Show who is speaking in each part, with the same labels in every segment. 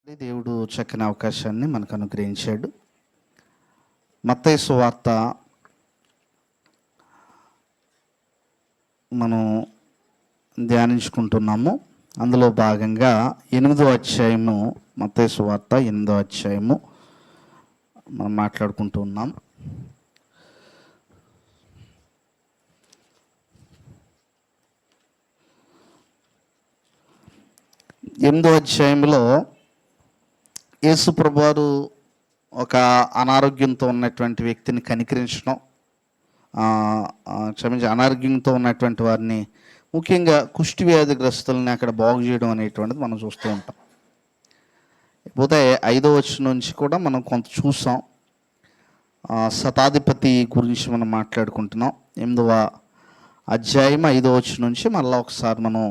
Speaker 1: దేవుడు చక్కని అవకాశాన్ని మనకు అనుగ్రహించాడు. మత్తయి సువార్త మనం ధ్యానించుకుంటున్నాము. అందులో భాగంగా 8వ అధ్యాయము, మత్తయి సువార్త 8వ అధ్యాయము మనం మాట్లాడుకుంటూ ఉన్నాం. ఎనిమిదో అధ్యాయంలో యేసు ప్రభువారు ఒక అనారోగ్యంతో ఉన్నటువంటి వ్యక్తిని కనికరించడం, అనారోగ్యంతో ఉన్నటువంటి వారిని, ముఖ్యంగా కుష్టి వ్యాధిగ్రస్తుల్ని అక్కడ బాగు చేయడం అనేటువంటిది మనం చూస్తూ ఉంటాం. పోతే 5వ వచనం నుంచి కూడా మనం కొంత చూసాం. శతాధిపతి గురించి మనం మాట్లాడుకుంటున్నాం. 8వ అధ్యాయం 5వ వచనం నుంచి మళ్ళీ ఒకసారి మనం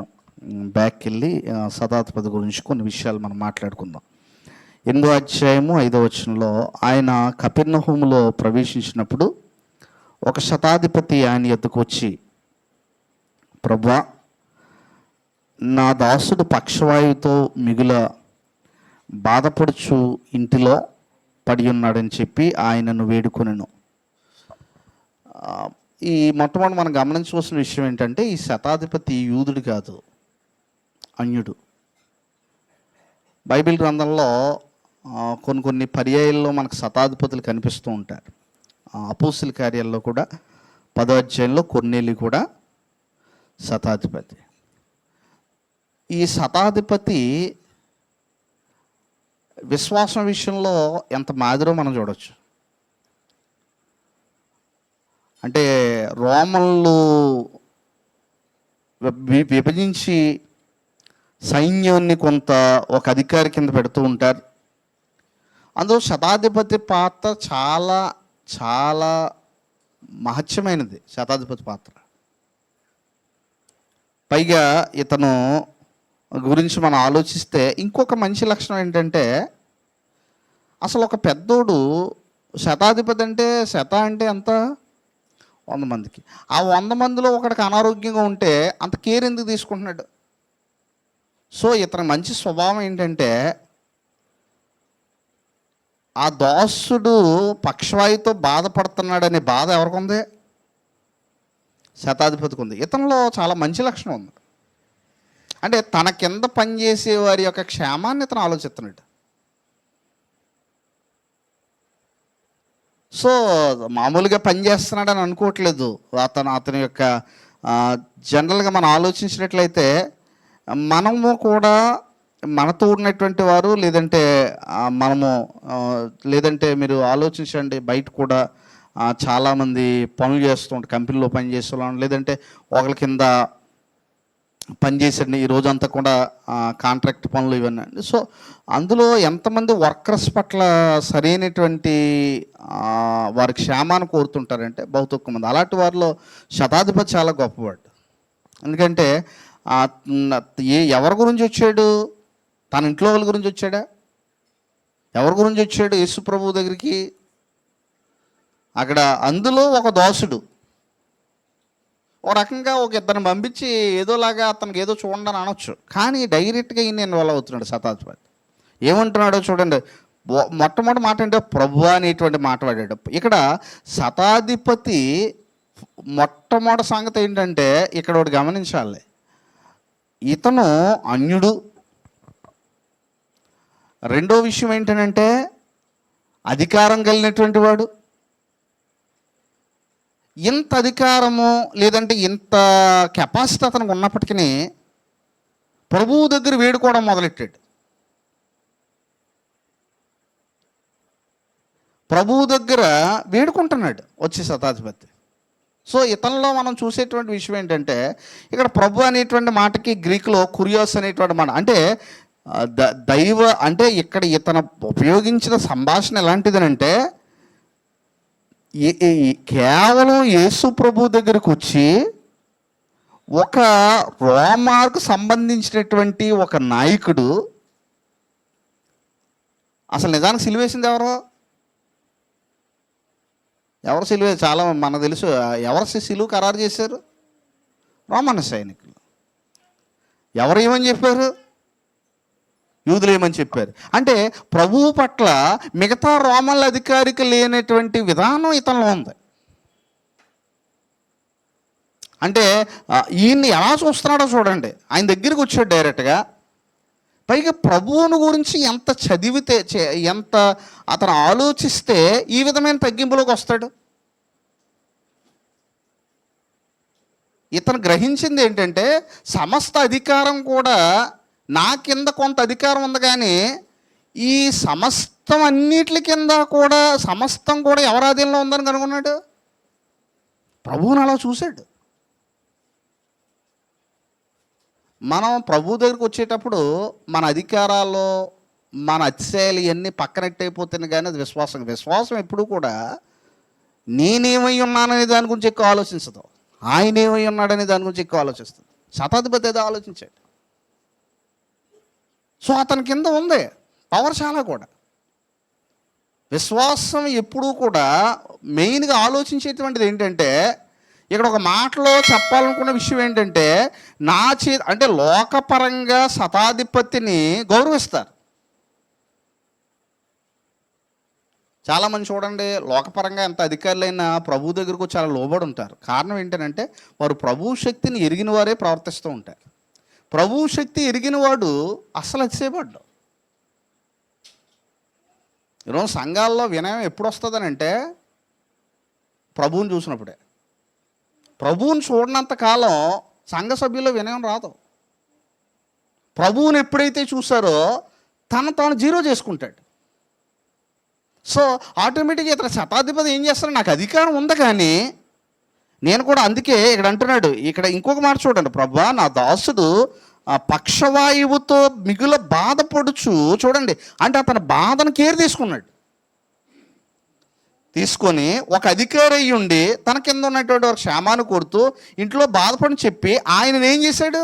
Speaker 1: బ్యాక్ వెళ్ళి శతాధిపతి గురించి కొన్ని విషయాలు మనం మాట్లాడుకుందాం. 8వ అధ్యాయము 5వ వచనంలో, ఆయన కపెర్నహూములో ప్రవేశించినప్పుడు ఒక శతాధిపతి ఆయన యొద్దకు వచ్చి, ప్రభువా, నా దాసుడు పక్షవాయువుతో మిగుల బాధపడుచు ఇంటిలో పడి ఉన్నాడని చెప్పి ఆయనను వేడుకొనెను. ఈ మొట్టమొదటి మనం గమనించవలసిన విషయం ఏంటంటే, ఈ శతాధిపతి యూదుడు కాదు, అన్యుడు. బైబిల్ గ్రంథంలో కొన్ని పర్యాయాల్లో మనకు శతాధిపతులు కనిపిస్తూ ఉంటారు. అపోస్తుల కార్యాల్లో కూడా 10వ అధ్యాయంలో కొర్నేలి కూడా శతాధిపతి. ఈ శతాధిపతి విశ్వాసం విషయంలో ఎంత మాదిరో మనం చూడవచ్చు. అంటే రోమన్లు విభజించి సైన్యాన్ని కొంత ఒక అధికారి కింద పెడుతూ ఉంటారు. అందులో శతాధిపతి పాత్ర చాలా చాలా మహత్యమైనది. శతాధిపతి పాత్ర పైగా ఇతను గురించి మనం ఆలోచిస్తే ఇంకొక మంచి లక్షణం ఏంటంటే, అసలు ఒక పెద్దోడు శతాధిపతి అంటే, అంటే ఎంత, 100 మందికి. ఆ 100 మందిలో ఒకడికి అనారోగ్యంగా ఉంటే అంత కేర్ ఎందుకు తీసుకుంటున్నాడు? సో ఇతని మంచి స్వభావం ఏంటంటే, ఆ దాసుడు పక్షవాయుతో బాధపడుతున్నాడనే బాధ ఎవరికి ఉంది? శతాధిపతికి ఉంది. ఇతనిలో చాలా మంచి లక్షణం ఉంది. అంటే తన కింద పనిచేసే వారి యొక్క క్షేమాన్ని ఇతను ఆలోచిస్తున్నాడు. సో మామూలుగా పనిచేస్తున్నాడని అనుకోవట్లేదు. అతని యొక్క జనరల్గా మనం ఆలోచించినట్లయితే, మనము కూడా మనతో ఉన్నటువంటి వారు, లేదంటే మీరు ఆలోచించండి, బయట కూడా చాలామంది పనులు చేస్తూ ఉంటారు, కంపెనీలో పనిచేస్తున్నాం, లేదంటే ఒకరి కింద పనిచేసండి ఈ రోజంతా కూడా కాంట్రాక్ట్ పనులు ఇవన్నీ. సో అందులో ఎంతమంది వర్కర్స్ పట్ల సరైనటువంటి వారి క్షేమాన్ని కోరుతుంటారంటే బహు తక్కువ మంది. అలాంటి వారిలో శతాధిపతి చాలా గొప్పవాడు. ఎందుకంటే ఎవరి గురించి వచ్చాడు? తన ఇంట్లో వాళ్ళ గురించి వచ్చాడా? ఎవరి గురించి వచ్చాడు? యేసు ప్రభువు దగ్గరికి. అక్కడ అందులో ఒక దాసుడు ఒక రకంగా ఒక ఇద్దరిని పంపించి ఏదోలాగా అతనికి ఏదో చూడండి అని అనొచ్చు, కానీ డైరెక్ట్గా ఈయన ఇన్వాల్వ్ అవుతున్నాడు శతాధిపతి. ఏమంటున్నాడో చూడండి. మొట్టమొదటి మాట అంటే ప్రభు అనేటువంటి మాట వాడాడు. ఇక్కడ శతాధిపతి మొట్టమొదటి సంగతి ఏంటంటే, ఇక్కడ ఒకటి గమనించాలి, ఇతను అన్యుడు. రెండో విషయం ఏంటంటే అధికారం కలిగినటువంటి వాడు. ఇంత అధికారము లేదంటే ఇంత కెపాసిటీ అతనికి ఉన్నప్పటికీ ప్రభువు దగ్గర వేడుకోవడం మొదలెట్టాడు. ప్రభువు దగ్గర వేడుకుంటున్నాడు వచ్చే శతాధిపతి. సో ఇతనిలో మనం చూసేటువంటి విషయం ఏంటంటే, ఇక్కడ ప్రభు అనేటువంటి మాటకి గ్రీకులో కురియోస్ అనేటువంటి మాట, అంటే దైవ, అంటే ఇక్కడ ఇతను ఉపయోగించిన సంభాషణ ఎలాంటిదనంటే, కేవలం యేసు ప్రభు దగ్గరకు వచ్చి ఒక రోమాకు సంబంధించినటువంటి ఒక నాయకుడు, అసలు నిజానికి సిలువేసింది ఎవరు సిలువ? చాలా మనకు తెలుసు. ఎవరు సిలువ ఖరారు చేశారు? రోమన్ సైనికులు. ఎవరు ఏమని చెప్పారు? యూదులు ఏమని చెప్పారు అంటే ప్రభువు పట్ల మిగతా రోమన్ల అధికారికి లేనటువంటి విధానం ఇతనిలో ఉంది. అంటే ఈయన్ని ఎలా చూస్తున్నాడో చూడండి. ఆయన దగ్గరికి వచ్చాడు డైరెక్ట్గా. పైగా ప్రభువుని గురించి ఎంత చదివితే, ఎంత అతను ఆలోచిస్తే ఈ విధమైన తగ్గింపులోకి వస్తాడు. ఇతను గ్రహించింది ఏంటంటే సమస్త అధికారం కూడా నా కింద కొంత అధికారం ఉంది, కానీ ఈ సమస్తం అన్నిటి కింద కూడా సమస్తం కూడా ఎవరి ఆధీనంలో ఉందని కనుగొన్నాడు. ప్రభువుని అలా చూశాడు. మనం ప్రభు దగ్గరికి వచ్చేటప్పుడు మన అధికారాలు, మన అతిశయాలు ఇవన్నీ పక్కనట్టయిపోతుంది, కానీ అది విశ్వాసం ఎప్పుడు కూడా నేనేమై ఉన్నాననే దాని గురించి ఎక్కువ ఆలోచించదు, ఆయన ఏమై ఉన్నాడనే దాని గురించి ఎక్కువ ఆలోచిస్తుంది. శతాధిపతి ఏదో ఆలోచించాడు. సో అతని కింద ఉంది పవర్ చాలా కూడా. విశ్వాసం ఎప్పుడూ కూడా మెయిన్గా ఆలోచించేటువంటిది ఏంటంటే, ఇక్కడ ఒక మాటలో చెప్పాలనుకున్న విషయం ఏంటంటే, అంటే లోకపరంగా శతాధిపతిని గౌరవిస్తారు. చాలామంది చూడండి, లోకపరంగా ఎంత అధికారులైనా ప్రభు దగ్గరకు చాలా లోబడి ఉంటారు. కారణం ఏంటంటే వారు ప్రభు శక్తిని ఎరిగిన వారే ప్రవర్తిస్తూ ఉంటారు. ప్రభు శక్తి ఎరిగిన వాడు అస్సలు అతిశయపడ్డాడు. ఈరోజు సంఘాల్లో వినయం ఎప్పుడు వస్తుందనంటే ప్రభువుని చూసినప్పుడే. ప్రభువుని చూడనంత కాలం సంఘ సభ్యుల్లో వినయం రాదు. ప్రభువుని ఎప్పుడైతే చూసారో తాను జీరో చేసుకుంటాడు. సో ఆటోమేటిక్గా ఇతర శతాధిపతి ఏం చేస్తాడు, నాకు అధికారం ఉంది కానీ నేను కూడా, అందుకే ఇక్కడ అంటున్నాడు. ఇక్కడ ఇంకొక మాట చూడండి, ప్రభువా నా దాసుడు పక్షవాయువుతో మిగుల బాధపడుచు, చూడండి అంటే అతని బాధను కేర్ తీసుకొని ఒక అధికారి అయ్యి ఉండి తన కింద ఉన్నటువంటి ఒక క్షేమాన్ని కొడుతూ ఇంట్లో బాధపడి చెప్పి ఆయన ఏం చేశాడు,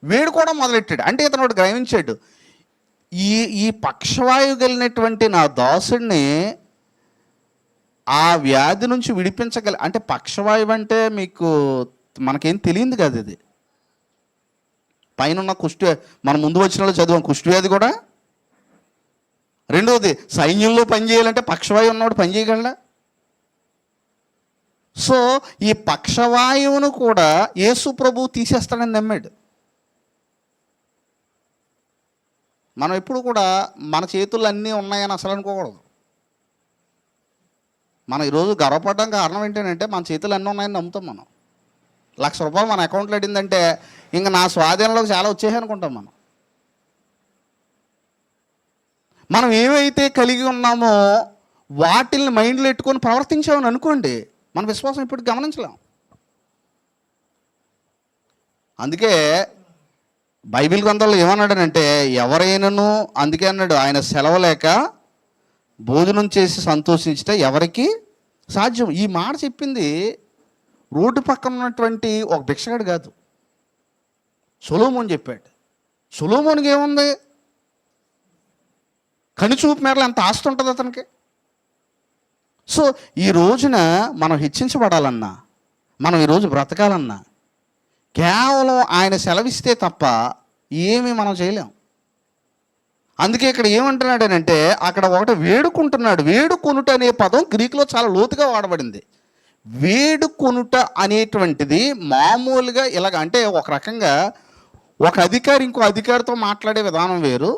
Speaker 1: వేడుకోవడం మొదలెట్టాడు. అంటే ఇతను ఒకటి గ్రహించాడు, ఈ పక్షవాయువు కలిగినటువంటి నా దాసుడిని ఆ వ్యాధి నుంచి అంటే పక్షవాయువు అంటే మీకు మనకేం తెలియదు కదా, ఇది పైన ఉన్న మనం ముందు వచ్చిన వాళ్ళు చదివాం కుష్ఠవ్యాధి కూడా. రెండవది సైన్యంలో పనిచేయాలంటే పక్షవాయువు ఉన్నవాడు పనిచేయగలడా. సో ఈ పక్షవాయువును కూడా యేసు ప్రభువు తీసేస్తాడని నమ్మాడు. మనం ఎప్పుడు కూడా మన చేతుల్లో అన్నీ ఉన్నాయని అసలు అనుకోకూడదు. మనం ఈరోజు గర్వపడడానికి కారణం ఏంటంటే మన చేతులు అన్నీ ఉన్నాయని నమ్ముతాం. మనం ₹1,00,000 మన అకౌంట్లో అడిందంటే ఇంకా నా స్వాధీనంలోకి చాలా వచ్చేసి అనుకుంటాం. మనం ఏవైతే కలిగి ఉన్నామో వాటిల్ని మైండ్లో పెట్టుకొని ప్రవర్తించామని అనుకోండి, మన విశ్వాసం ఇప్పుడు గమనించలేం. అందుకే బైబిల్ గ్రంథంలో ఏమన్నాడనంటే ఎవరైనాను, అందుకే అన్నాడు ఆయన సెలవు లేక భోజనం చేసి సంతోషించట ఎవరికి సాధ్యం. ఈ మాట చెప్పింది రోడ్డు పక్కన ఉన్నటువంటి ఒక భిక్షగాడు కాదు, సొలొమోను చెప్పాడు. సొలొమోనుకి ఏముంది, కనుచూపు మేరలు ఎంత ఆస్తి ఉంటుంది అతనికి. సో ఈ రోజున మనం హెచ్చించబడాలన్నా, మనం ఈరోజు బ్రతకాలన్నా కేవలం ఆయన సెలవిస్తే తప్ప ఏమీ మనం చేయలేం. అందుకే ఇక్కడ ఏమంటున్నాడనంటే అక్కడ ఒకటి వేడుకుంటున్నాడు. వేడుకొనుట అనే పదం గ్రీకులో చాలా లోతుగా వాడబడింది. వేడుకొనుట అనేటువంటిది మామూలుగా ఇలాగ, అంటే ఒక రకంగా ఒక అధికారి ఇంకో అధికారితో మాట్లాడే విధానం వేరు,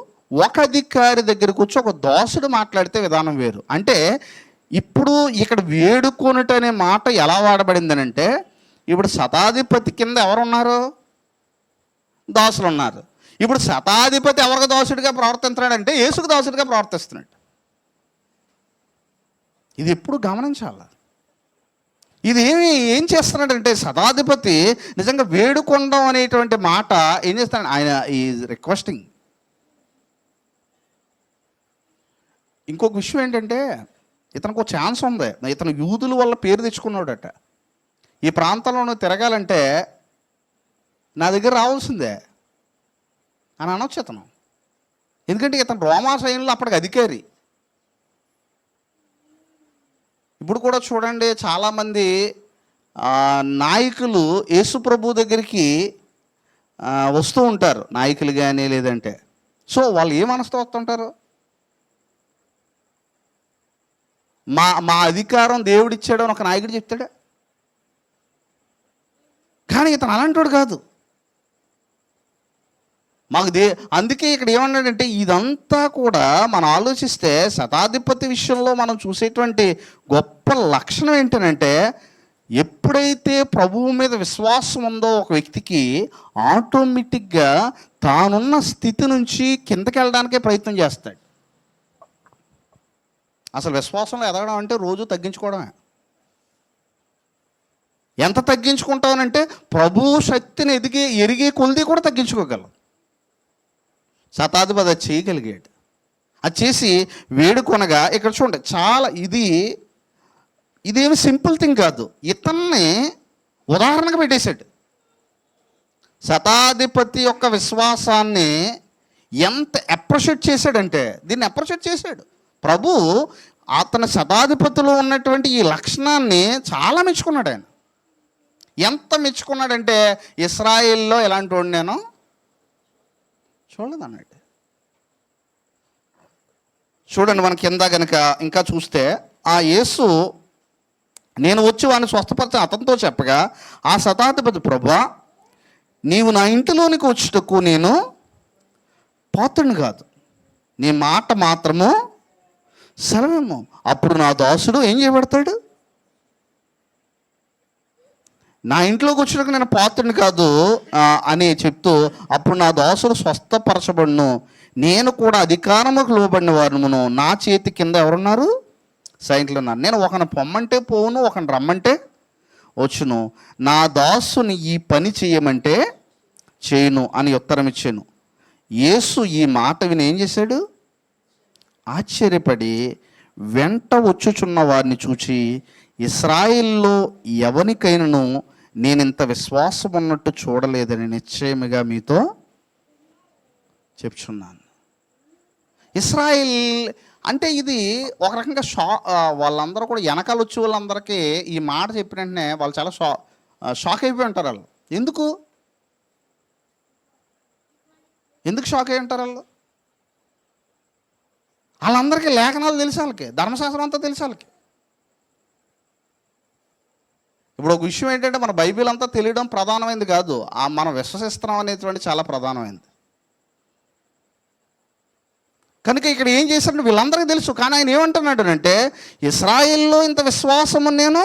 Speaker 1: ఒక అధికారి దగ్గరకు వచ్చి ఒక దాసుడు మాట్లాడితే విధానం వేరు. అంటే ఇప్పుడు ఇక్కడ వేడుకొనుట అనే మాట ఎలా వాడబడిందనంటే, ఇప్పుడు శతాధిపతి కింద ఎవరున్నారు, దాసులు ఉన్నారు. ఇప్పుడు శతాధిపతి ఎవరికి దాసుడిగా ప్రవర్తిస్తున్నాడంటే యేసుకు దాసుడిగా ప్రవర్తిస్తున్నాడు. ఇది ఎప్పుడు గమనించాలి. ఇది ఏం చేస్తున్నాడంటే శతాధిపతి నిజంగా వేడుకొనడం అనేటువంటి మాట ఏం చేస్తాడు, ఆయన ఈజ్ రిక్వెస్టింగ్. ఇంకొక విషయం ఏంటంటే ఇతనికి ఒక ఛాన్స్ ఉంది. ఇతను యూదుల వల్ల పేరు తెచ్చుకున్నాడట. ఈ ప్రాంతంలో తిరగాలంటే నా దగ్గర రావాల్సిందే అని అనొచ్చు ఇతను. ఎందుకంటే ఇతను రోమా సైన్యంలో అప్పటికి అధికారి. ఇప్పుడు కూడా చూడండి చాలామంది నాయకులు యేసు ప్రభు దగ్గరికి వస్తూ ఉంటారు, నాయకులు కానీ లేదంటే సో వాళ్ళు ఏ మనసుతో వస్తుంటారు? మా మా అధికారం దేవుడిచ్చాడు అని ఒక నాయకుడు చెప్తాడా? కానీ ఇతను అలాంటోడు కాదు. అందుకే ఇక్కడ ఏమన్నాడంటే, ఇదంతా కూడా మనం ఆలోచిస్తే శతాధిపతి విషయంలో మనం చూసేటువంటి గొప్ప లక్షణం ఏంటంటే, ఎప్పుడైతే ప్రభువు మీద విశ్వాసం ఉందో ఒక వ్యక్తికి, ఆటోమేటిక్గా తానున్న స్థితి నుంచి కిందకి వెళ్ళడానికే ప్రయత్నం చేస్తాడు. అసలు విశ్వాసంలో ఎదగడం అంటే రోజు తగ్గించుకోవడమే. ఎంత తగ్గించుకుంటామనంటే ప్రభు శక్తిని ఎరిగే కొలిది కూడా తగ్గించుకోగలం. శతాధిపతి అది చేయగలిగాడు. అది చేసి వేడుకొనగా, ఇక్కడ చూడండి, చాలా ఇదేమి సింపుల్ థింగ్ కాదు. ఇతన్ని ఉదాహరణగా పెట్టేశాడు. శతాధిపతి యొక్క విశ్వాసాన్ని ఎంత అప్రిషియేట్ చేశాడంటే, దీన్ని అప్రిషియేట్ చేశాడు ప్రభు. అతని శతాధిపతిలో ఉన్నటువంటి ఈ లక్షణాన్ని చాలా మెచ్చుకున్నాడు ఆయన. ఎంత మెచ్చుకున్నాడంటే, ఇశ్రాయేల్లో ఎలాంటి వాడు నేను చూడలేదు అన్నాడు. చూడండి, మన కింద కనుక ఇంకా చూస్తే, ఆ యేసు నేను వచ్చి వాడిని స్వస్థపరిచి అతనితో చెప్పగా, ఆ శతాధిపతి, ప్రభువా, నీవు నా ఇంటిలోనికి వచ్చుటకు నేను పాత్రుని కాదు, నీ మాట మాత్రము సెలవేమో. అప్పుడు నా దాసుడు ఏం చేయబడతాడు? నా ఇంట్లోకి వచ్చినాక నేను పాత్రుని కాదు అని చెప్తూ, అప్పుడు నా దాసుడు స్వస్థపరచబడును, నేను కూడా అధికారముకు లోబడిన వారును, నా చేతి కింద ఎవరున్నారు? సైనికులు ఉన్నారు. నేను ఒకని పొమ్మంటే పోవును, ఒకని రమ్మంటే వచ్చును, నా దాసుని ఈ పని చేయమంటే చేయను అని ఉత్తరం ఇచ్చాను. యేసు ఈ మాట విని ఏం చేశాడు? ఆశ్చర్యపడి వెంట వచ్చుచున్న వారిని చూచి, ఇశ్రాయేల్లో ఎవరికైనాను నేను ఇంత విశ్వాసం ఉన్నట్టు చూడలేదని నిశ్చయముగా మీతో చెప్తున్నాను. ఇశ్రాయేల్ అంటే ఇది ఒక రకంగా వాళ్ళందరూ కూడా వెనకాల వచ్చే వాళ్ళందరికీ ఈ మాట చెప్పిన వెంటనే వాళ్ళు చాలా షాక్ అయిపోయి ఉంటారు. వాళ్ళు ఎందుకు షాక్ అయి ఉంటారు? వాళ్ళందరికీ లేఖనాలు తెలుసు, వాళ్ళకి ధర్మశాస్త్రం అంతా తెలుసు వాళ్ళకి. ఇప్పుడు ఒక విషయం ఏంటంటే, మన బైబిల్ అంతా తెలియడం ప్రధానమైనది కాదు, మనం విశ్వసిస్తున్నాం అనేటువంటి చాలా ప్రధానమైనది. కనుక ఇక్కడ ఏం చేశాడు? వీళ్ళందరికీ తెలుసు. కానీ ఆయన ఏమంటున్నాడు అంటే, ఇశ్రాయేల్లో ఇంత విశ్వాసము నేను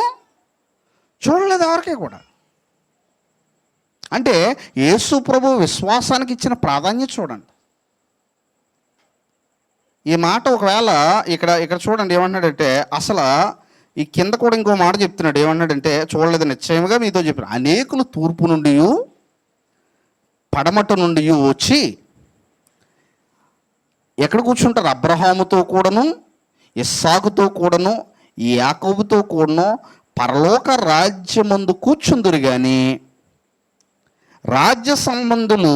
Speaker 1: చూడలేదు ఎవరికీ కూడా. అంటే యేసు ప్రభు విశ్వాసానికి ఇచ్చిన ప్రాధాన్యత చూడండి. ఈ మాట ఒకవేళ ఇక్కడ చూడండి ఏమన్నాడంటే, అసలు ఈ కింద కూడా ఇంకో మాట చెప్తున్నాడు. ఏమన్నాడంటే, చూడలేదు నిశ్చయముగా మీతో చెప్పాను, అనేకులు తూర్పు నుండి పడమట నుండి వచ్చి ఎక్కడ కూర్చుంటారు? అబ్రహాముతో కూడాను, ఇస్సాకుతో కూడాను, యాకోబుతో కూడాను పరలోక రాజ్యమందు కూర్చుందురు. కానీ రాజ్య సంబంధులు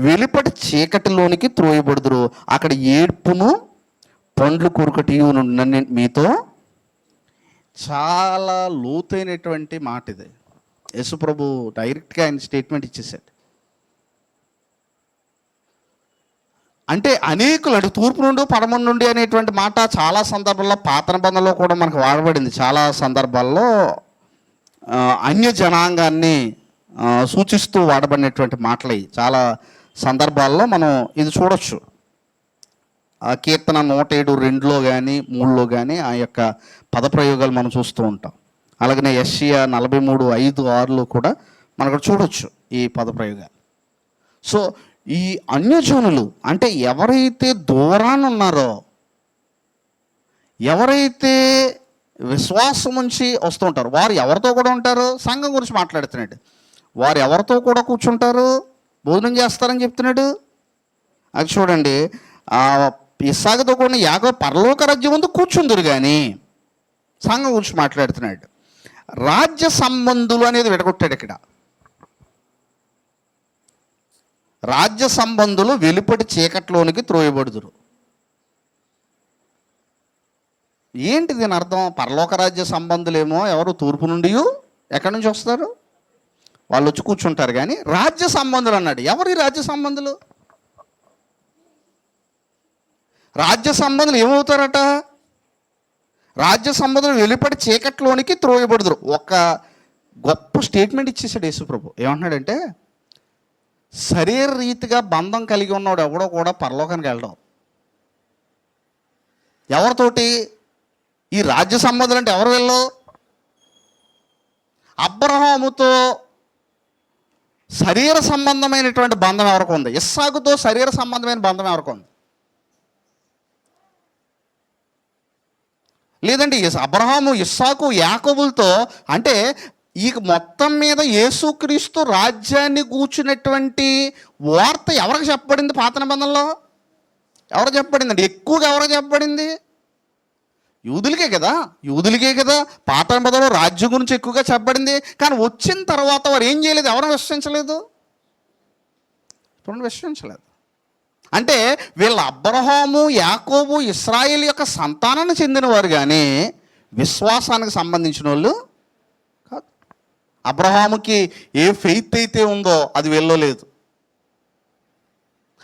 Speaker 1: వెలుపటి చీకటిలోనికి త్రోయబడుదురు, అక్కడ ఏడ్పును పండ్లు కొరుకటి నుండి మీతో. చాలా లోతైనటువంటి మాట ఇది. యేసు ప్రభు డైరెక్ట్గా ఆయన స్టేట్మెంట్ ఇచ్చేసాడు. అంటే అనేకులు, అంటే తూర్పు నుండి పడమర నుండి అనేటువంటి మాట చాలా సందర్భాల్లో పాత నిబంధనలో కూడా మనకు వాడబడింది. చాలా సందర్భాల్లో అన్య జనాంగాన్ని సూచిస్తూ వాడబడినటువంటి మాటలు చాలా సందర్భాల్లో మనం ఇది చూడొచ్చు. కీర్తన 107:2 కానీ 3 కానీ ఆ యొక్క పదప్రయోగాలు మనం చూస్తూ ఉంటాం. అలాగనే యెషయా 43:5-6 కూడా మనకు చూడొచ్చు ఈ పదప్రయోగాలు. సో ఈ అన్యజనులు అంటే ఎవరైతే దూరాన్ని ఉన్నారో, ఎవరైతే విశ్వాసం ఉంచి వస్తుంటారు, వారు ఎవరితో కూడా ఉంటారు? సంఘం గురించి మాట్లాడుతున్నాడు. వారు ఎవరితో కూడా కూర్చుంటారు? భోజనం చేస్తారని చెప్తున్నాడు. అది చూడండి, ఇస్సాకుతో కూడా యాకోబు పరలోక రాజ్యం ముందు కూర్చుందురు. కానీ సంఘం గురించి మాట్లాడుతున్నాడు. రాజ్య సంబంధులు అనేది విడగొట్టాడు ఇక్కడ. రాజ్య సంబంధులు వెలుపటి చీకట్లోనికి త్రోయబడుదురు. ఏంటి దీని అర్థం? పరలోక రాజ్య సంబంధులేమో ఎవరు తూర్పు నుండి ఎక్కడి నుంచి వస్తారు? వాళ్ళు వచ్చి కూర్చుంటారు. కానీ రాజ్య సంబంధులు అన్నాడు. ఎవరు ఈ రాజ్య సంబంధులు? రాజ్య సంబంధులు ఏమవుతారట? రాజ్య సంబంధులు వెలుపడి చీకట్లోనికి త్రోయబడుదురు. ఒక గొప్ప స్టేట్మెంట్ ఇచ్చేసాడు యేసుప్రభు. ఏమంటున్నాడంటే, శరీర రీతిగా బంధం కలిగి ఉన్నవాడు ఎవడో కూడా పరలోకానికి వెళ్ళడం. ఎవరితోటి? ఈ రాజ్య సంబంధులు అంటే ఎవరు వెళ్ళు? అబ్రహాముతో శరీర సంబంధమైనటువంటి బంధం ఎవరికి ఉంది? ఇస్సాకుతో శరీర సంబంధమైన బంధం ఎవరికి ఉంది? లేదండి, అబ్రహాము, ఇస్సాకు, యాకోబులతో, అంటే ఈ మొత్తం మీద యేసుక్రీస్తు రాజ్యాన్ని కూర్చున్నటువంటి వార్త ఎవరికి చెప్పబడింది? పాత నిబంధనలో ఎవరు చెప్పబడింది అండి? ఎక్కువగా ఎవరికి చెప్పబడింది? యూదులకే కదా పాత నిబంధనలో రాజ్యం గురించి ఎక్కువగా చెప్పబడింది. కానీ వచ్చిన తర్వాత వారు ఏం చేయలేదు? ఎవరిని విశ్వసించలేదు? విశ్వసించలేదు. అంటే వీళ్ళ అబ్రహాము, యాకోబు, ఇశ్రాయేలు యొక్క సంతానాన్ని చెందినవారు, కానీ విశ్వాసానికి సంబంధించిన వాళ్ళు కాదు. అబ్రహాముకి ఏ ఫెయిత్ అయితే ఉందో అది వెళ్ళలేదు.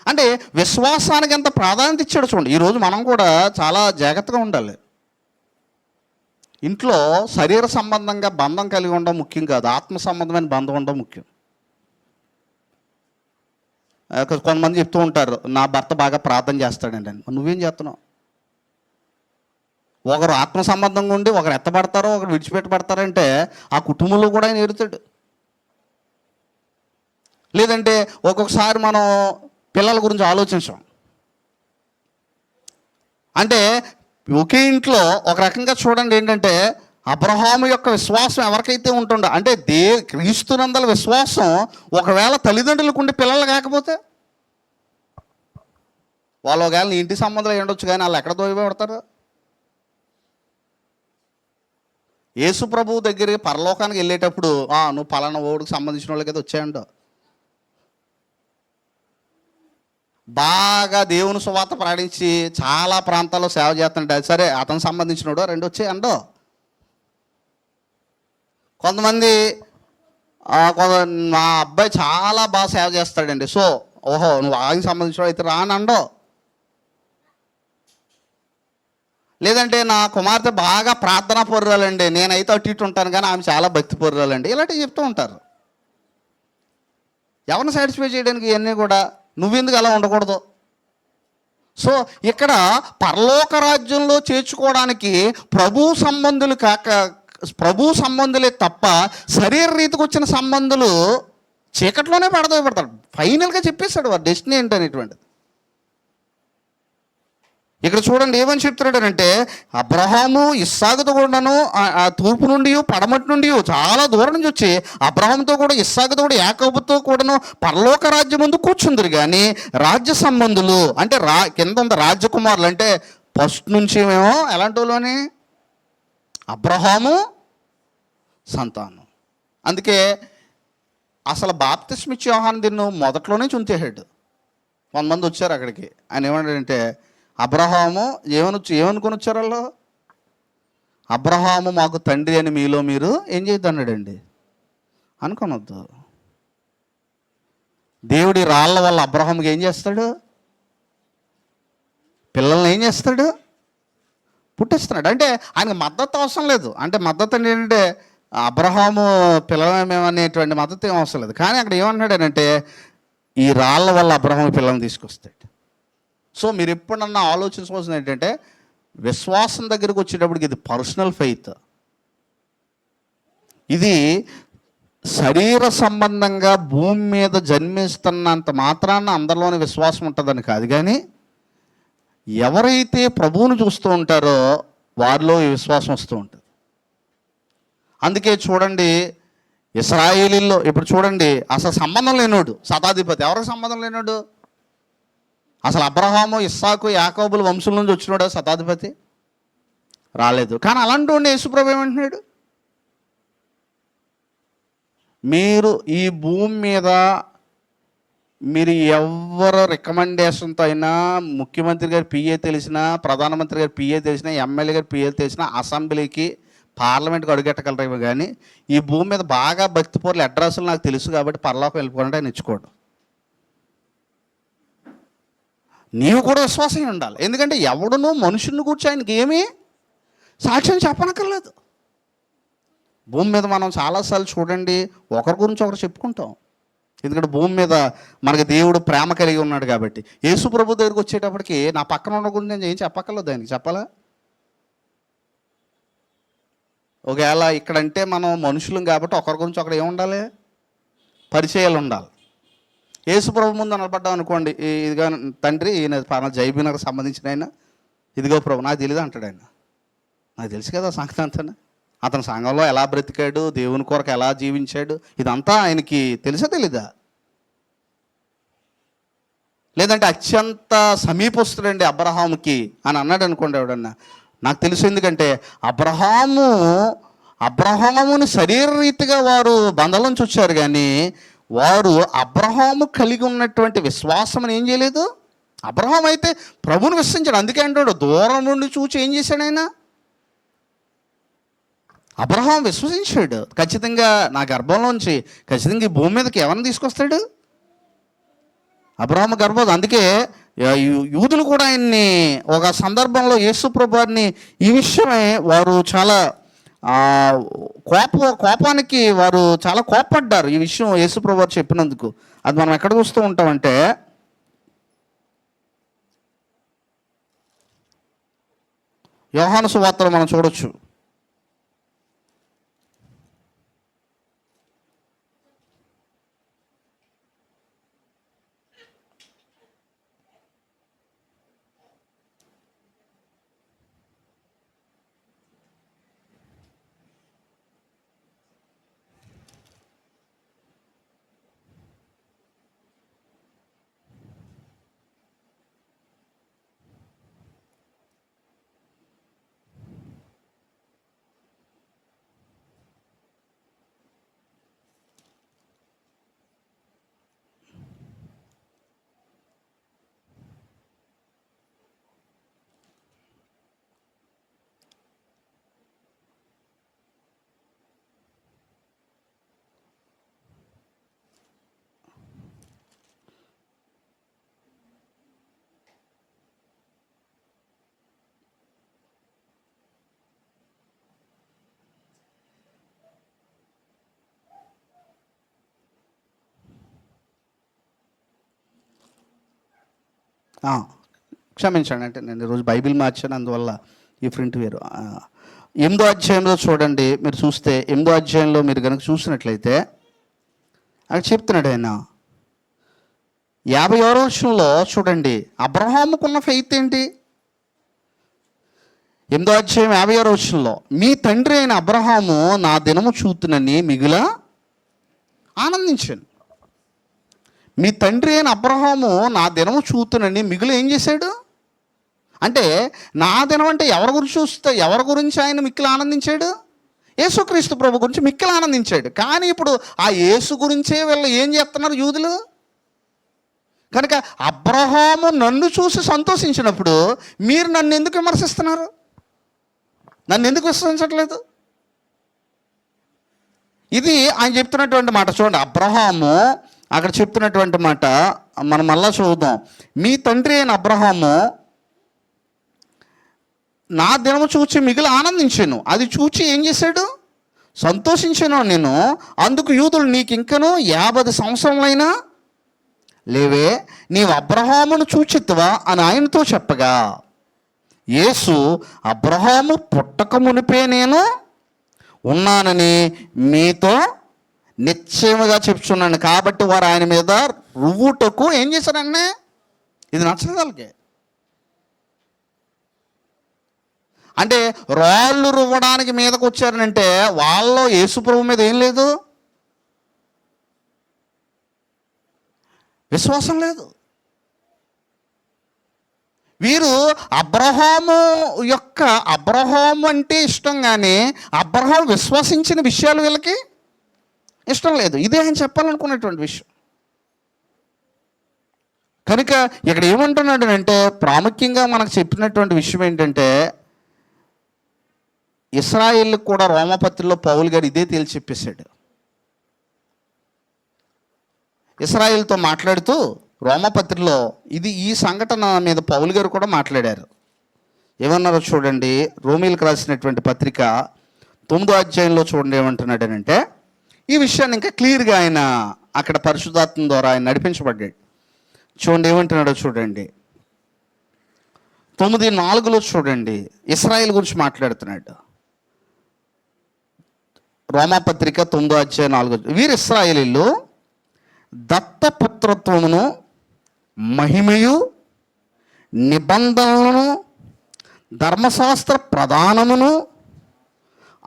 Speaker 1: అంటే విశ్వాసానికి ఎంత ప్రాధాన్యత ఇచ్చాడు చూడండి. ఈరోజు మనం కూడా చాలా జాగ్రత్తగా ఉండాలి. ఇంట్లో శరీర సంబంధంగా బంధం కలిగి ఉండడం ముఖ్యం కాదు, ఆత్మ సంబంధమైన బంధం ఉండడం ముఖ్యం. కొంతమంది చెప్తూ ఉంటారు, నా భర్త బాగా ప్రార్థన చేస్తాడండి అని. నువ్వేం చేస్తున్నావు? ఒకరు ఆత్మ సంబంధంగా ఉండి ఒకరు ఎత్తబడతారో ఒకరు విడిచిపెట్టబడతారంటే ఆ కుటుంబంలో కూడా ఆయన ఎరుతాడు. లేదంటే ఒక్కొక్కసారి మనం పిల్లల గురించి ఆలోచించాం. అంటే ఒకే ఇంట్లో ఒక రకంగా చూడండి, ఏంటంటే అబ్రహాము యొక్క విశ్వాసం ఎవరికైతే ఉంటుందో, అంటే క్రీస్తునందల విశ్వాసం ఒకవేళ తల్లిదండ్రులకు ఉండి పిల్లలు కాకపోతే, వాళ్ళు ఒకవేళ నీ ఇంటి సంబంధాలు ఉండొచ్చు, కానీ వాళ్ళు ఎక్కడ దోయబడతారు? యేసు ప్రభువు దగ్గరికి పరలోకానికి వెళ్ళేటప్పుడు నువ్వు పలానా ఓడికి సంబంధించిన వాళ్ళకి అయితే వచ్చాయండో, బాగా దేవుని సువార్త ప్రకటించి చాలా ప్రాంతాల్లో సేవ చేస్తుంటే, సరే అతను సంబంధించినోడు రెండు వచ్చే అండో. కొంతమంది మా అబ్బాయి చాలా బాగా సేవ చేస్తాడండి, సో ఓహో నువ్వు ఆయనకి సంబంధించిన అయితే రానండో. లేదంటే నా కుమార్తె బాగా ప్రార్థనా పొర్రాలండి, నేనైతే అటు ఇటు ఉంటాను కానీ ఆమె చాలా భక్తి పొర్రాలండి, ఇలాంటివి చెప్తూ ఉంటారు. ఎవరిని సాటిస్ఫై చేయడానికి ఇవన్నీ కూడా? నువ్వెందుకు అలా ఉండకూడదు? సో ఇక్కడ పరలోక రాజ్యంలో చేర్చుకోవడానికి ప్రభు సంబంధులే తప్ప శరీర రీతికి వచ్చిన సంబంధులు చీకట్లోనే పడతారు. ఫైనల్గా చెప్పేశాడు వారు డెస్టినీ ఏంటనేటువంటిది. ఇక్కడ చూడండి ఏమని చెప్తున్నాడంటే, అబ్రహాము ఇస్సాకుతో కూడాను తూర్పు నుండి పడమటి నుండి చాలా దూరం నుంచి వచ్చి అబ్రహాముతో కూడా ఇస్సాకుతో కూడా యాకోబుతో కూడాను పరలోక రాజ్యం ముందు కూర్చుందరు, కానీ రాజ్య సంబంధులు అంటే కింద ఉంది రాజ్యకుమారులు, అంటే ఫస్ట్ నుంచి మేము ఎలాంటి వాళ్ళని? అబ్రహాము సంతానం. అందుకే అసలు బాప్తిస్మిచ్చి యోహాను దీన్ని మొదట్లోనే చుంచేసాడు. కొంతమంది వచ్చారు అక్కడికి, ఆయన ఏమన్నాడంటే, అబ్రహాము ఏమనుకొని వచ్చారు వాళ్ళు? అబ్రహాము మాకు తండ్రి అని మీలో మీరు ఏం చేయొద్దు అన్నాడండి. అనుకోనొద్దు. దేవుడి రాళ్ళ వల్ల అబ్రహాముకి ఏం చేస్తాడు? పిల్లల్ని ఏం చేస్తాడు? పుట్టిస్తున్నాడు. అంటే ఆయనకు మద్దతు అవసరం లేదు. అంటే మద్దతు ఏంటంటే అబ్రహాము పిల్లలమేమనేటువంటి మద్దతు ఏం అవసరం లేదు. కానీ అక్కడ ఏమన్నాడనంటే, ఈ రాళ్ళ వల్ల అబ్రహాము పిల్లల్ని తీసుకొస్తాడు. సో మీరు ఎప్పుడన్నా ఆలోచించవలసింది ఏంటంటే, విశ్వాసం దగ్గరికి వచ్చేటప్పటికి ఇది పర్సనల్ ఫెయిత్. ఇది శరీర సంబంధంగా భూమి మీద జన్మిస్తున్నంత మాత్రాన అందరిలోని విశ్వాసం ఉంటుందని కాదు, కానీ ఎవరైతే ప్రభువును చూస్తూ ఉంటారో వారిలో ఈ విశ్వాసం వస్తూ ఉంటుంది. అందుకే చూడండి, ఇశ్రాయేలీల్లో ఇప్పుడు చూడండి, అసలు సంబంధం లేనోడు శతాధిపతి. ఎవరికి సంబంధం లేనోడు? అసలు అబ్రహాము, ఇస్సాకు, యాకోబుల వంశం నుంచి వచ్చినాడు శతాధిపతి? రాలేదు. కానీ అలాంటి ఉండి యేసుప్రభు ఏమంటున్నాడు? మీరు ఈ భూమి మీద మీరు ఎవరు రికమెండేషన్తో అయినా, ముఖ్యమంత్రి గారి పిఏ తెలిసినా, ప్రధానమంత్రి గారి పిఏ తెలిసినా, ఎమ్మెల్యే గారి పిఏ తెలిసినా, అసెంబ్లీకి పార్లమెంట్కి అడుగెట్టగలరేమో, కానీ ఈ భూమి మీద బాగా భక్తి పౌరుల అడ్రస్లు నాకు తెలుసు కాబట్టి పరలోకం వెళ్ళిపోవాలంటే ఆయన ఇచ్చుకోడు. నీవు కూడా విశ్వాసం ఉండాలి. ఎందుకంటే ఎవడునూ మనుషుని గురించి ఆయనకి ఏమీ సాక్ష్యం చెప్పనక్కర్లేదు. భూమి మీద మనం చాలాసార్లు చూడండి ఒకరి గురించి ఒకరు చెప్పుకుంటాం. ఎందుకంటే భూమి మీద మనకి దేవుడు ప్రేమ కలిగి ఉన్నాడు కాబట్టి. యేసు ప్రభు దగ్గరికి వచ్చేటప్పటికి నా పక్కన ఉన్న గురించి నేను ఏం చెప్పక్కర్లేదు, ఆయనకి చెప్పాలా? ఒకవేళ ఇక్కడంటే మనం మనుషులం కాబట్టి ఒకరి గురించి ఒకరు ఏముండాలి, పరిచయాలు ఉండాలి. యేసు ప్రభు ముందు నిలబడ్డాం అనుకోండి, ఇదిగా తండ్రి ఈయన పలానా జైబీనకు సంబంధించిన ఆయన, ఇదిగో ప్రభు నాకు తెలియదు అంటాడు ఆయన. నాకు తెలుసు కదా సంగతి అంతా, అతని సంఘంలో ఎలా బ్రతికాడు, దేవుని కొరకు ఎలా జీవించాడు, ఇదంతా ఆయనకి తెలుసా తెలీదా? లేదంటే అత్యంత సమీపస్తుడండి అబ్రహాముకి అని అన్నాడు అనుకోండి ఎవడన్నా, నాకు తెలుసు. ఎందుకంటే అబ్రహాముని శరీరరీతిగా వారు బంధంలోంచి వచ్చారు, కానీ వారు అబ్రహాము కలిగి ఉన్నటువంటి విశ్వాసం ఏం చేయలేదు. అబ్రహాం అయితే ప్రభువుని విశ్వసించాడు. అందుకే అంటాడు, దూరం నుండి చూచి ఏం చేశాడు ఆయన? అబ్రహాం విశ్వసించాడు. ఖచ్చితంగా నా గర్భంలోంచి ఖచ్చితంగా ఈ భూమి మీదకి ఎవరిని తీసుకొస్తాడు? అబ్రహాము గర్భం. అందుకే యూదులు కూడా ఆయన్ని ఒక సందర్భంలో యేసు ప్రభువారిని ఈ విషయమే వారు చాలా కోపానికి వారు చాలా కోపడ్డారు ఈ విషయం యేసు ప్రభువారు చెప్పినందుకు. అది మనం ఎక్కడ చూస్తూ ఉంటామంటే యోహాను సువార్తలో మనం చూడొచ్చు. క్షమించండి, అంటే నేను ఈరోజు బైబిల్ మార్చాను, అందువల్ల ఈ ప్రింట్ వేరు. 8వ అధ్యాయంలో చూడండి, మీరు చూస్తే 8వ అధ్యాయంలో మీరు కనుక చూసినట్లయితే అక్కడ చెప్తున్నాడు ఆయన 51వ వచనంలో చూడండి, అబ్రహాముకున్న ఫెయిత్ ఏంటి? 8వ అధ్యాయం 51వ వచనంలో, మీ తండ్రి అయిన అబ్రహాము నా దినము చూతునని మిగుల ఆనందించాను. మీ తండ్రి అయిన అబ్రహాము నా దినము చూతునని మిగులు ఏం చేశాడు అంటే, నా దినం అంటే ఎవరి గురించి ఆయన మిక్కిలి ఆనందించాడు? యేసుక్రీస్తు ప్రభు గురించి మిక్కిలి ఆనందించాడు. కానీ ఇప్పుడు ఆ యేసు గురించే వీళ్ళు ఏం చేస్తున్నారు యూదులు? కనుక అబ్రహాము నన్ను చూసి సంతోషించినప్పుడు మీరు నన్ను ఎందుకు విమర్శిస్తున్నారు? నన్ను ఎందుకు విశ్వసించట్లేదు? ఇది ఆయన చెప్తున్నటువంటి మాట. చూడండి, అబ్రహాము అక్కడ చెప్తున్నటువంటి మాట మనం మళ్ళా చూద్దాం. మీ తండ్రి అయిన అబ్రహాము నా దినము చూచి మిగిలి ఆనందించాను. అది చూచి ఏం చేశాడు? సంతోషించాను నేను. అందుకు యూదులు నీకు ఇంకనూ 50 సంవత్సరములైనా లేవే, నీవు అబ్రహామును చూచిత్వా అని ఆయనతో చెప్పగా, యేసు అబ్రహాము పుట్టక మునిపే నేను ఉన్నానని మీతో నిశ్చయముగా చెప్తున్నాను. కాబట్టి వారు ఆయన మీద రువ్వుటకు ఏం చేశారన్నే? ఇది నచ్చలేదు వాళ్ళకి. అంటే రాళ్ళు రువ్వడానికి మీదకు వచ్చారనంటే వాళ్ళలో యేసు ప్రభు మీద ఏం లేదు, విశ్వాసం లేదు. వీరు అబ్రహాము అంటే ఇష్టం, కానీ అబ్రహాం విశ్వసించిన విషయాలు వీళ్ళకి ఇష్టం లేదు. ఇదే ఆయన చెప్పాలనుకున్నటువంటి విషయం. కనుక ఇక్కడ ఏమంటున్నాడు అంటే, ప్రాముఖ్యంగా మనకు చెప్పినటువంటి విషయం ఏంటంటే, ఇశ్రాయేలుకు కూడా రోమపత్రిలో పౌలు గారు ఇదే తేల్చి చెప్పేశాడు. ఇశ్రాయేలుతో మాట్లాడుతూ రోమపత్రికలో ఈ సంఘటన మీద పౌలు గారు కూడా మాట్లాడారు. ఏమన్నారో చూడండి. రోమీలకు రాసినటువంటి పత్రిక 9వ అధ్యాయంలో చూడండి ఏమంటున్నాడనంటే, ఈ విషయాన్ని ఇంకా క్లియర్గా ఆయన అక్కడ పరిశుద్ధాత్మ ద్వారా ఆయన నడిపించబడ్డాడు. చూడండి ఏమంటున్నాడో చూడండి. 9:4 చూడండి, ఇశ్రాయేల్ గురించి మాట్లాడుతున్నాడు. రోమాపత్రిక 9వ అధ్యాయం 4. వీరు ఇశ్రాయేలీలు దత్తపుత్రత్వమును, మహిమయు, నిబంధనలను, ధర్మశాస్త్ర ప్రధానమును,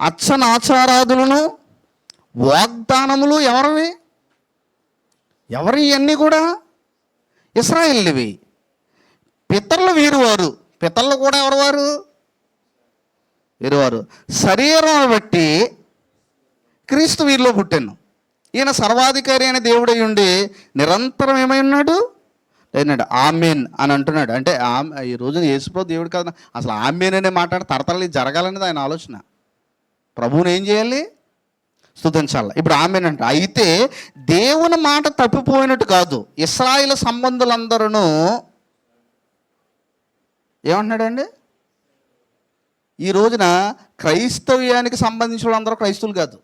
Speaker 1: అర్చనాచారాదులను, వాగ్దానములు ఎవరి ఇవన్నీ కూడా ఇశ్రాయేలీవి. పితరులు వీరువారు. పితరులు కూడా ఎవరు? వీరువారు. శరీరం బట్టి క్రీస్తు వీరిలో పుట్టాను. ఈయన సర్వాధికారి అయిన దేవుడై ఉండి నిరంతరం ఏమై ఉన్నాడు? అయినాడు. ఆమెన్ అని అంటున్నాడు. అంటే ఈ రోజున యేసుప్రభు దేవుడు కాదు, అసలు ఆమెన్ అనే మాట తరతరాలు జరగాలనేది ఆయన ఆలోచన. ప్రభువుని ఏం చేయాలి? స్తుతించాలి. ఇప్పుడు ఆమెన్ అంట. అయితే దేవుని మాట తప్పిపోయినట్టు కాదు. ఇశ్రాయేలు సంబంధులందరూ ఏమంటున్నాడండి? ఈ రోజున క్రైస్తవ్యానికి సంబంధించిన వాళ్ళందరూ క్రైస్తవులు కాదు.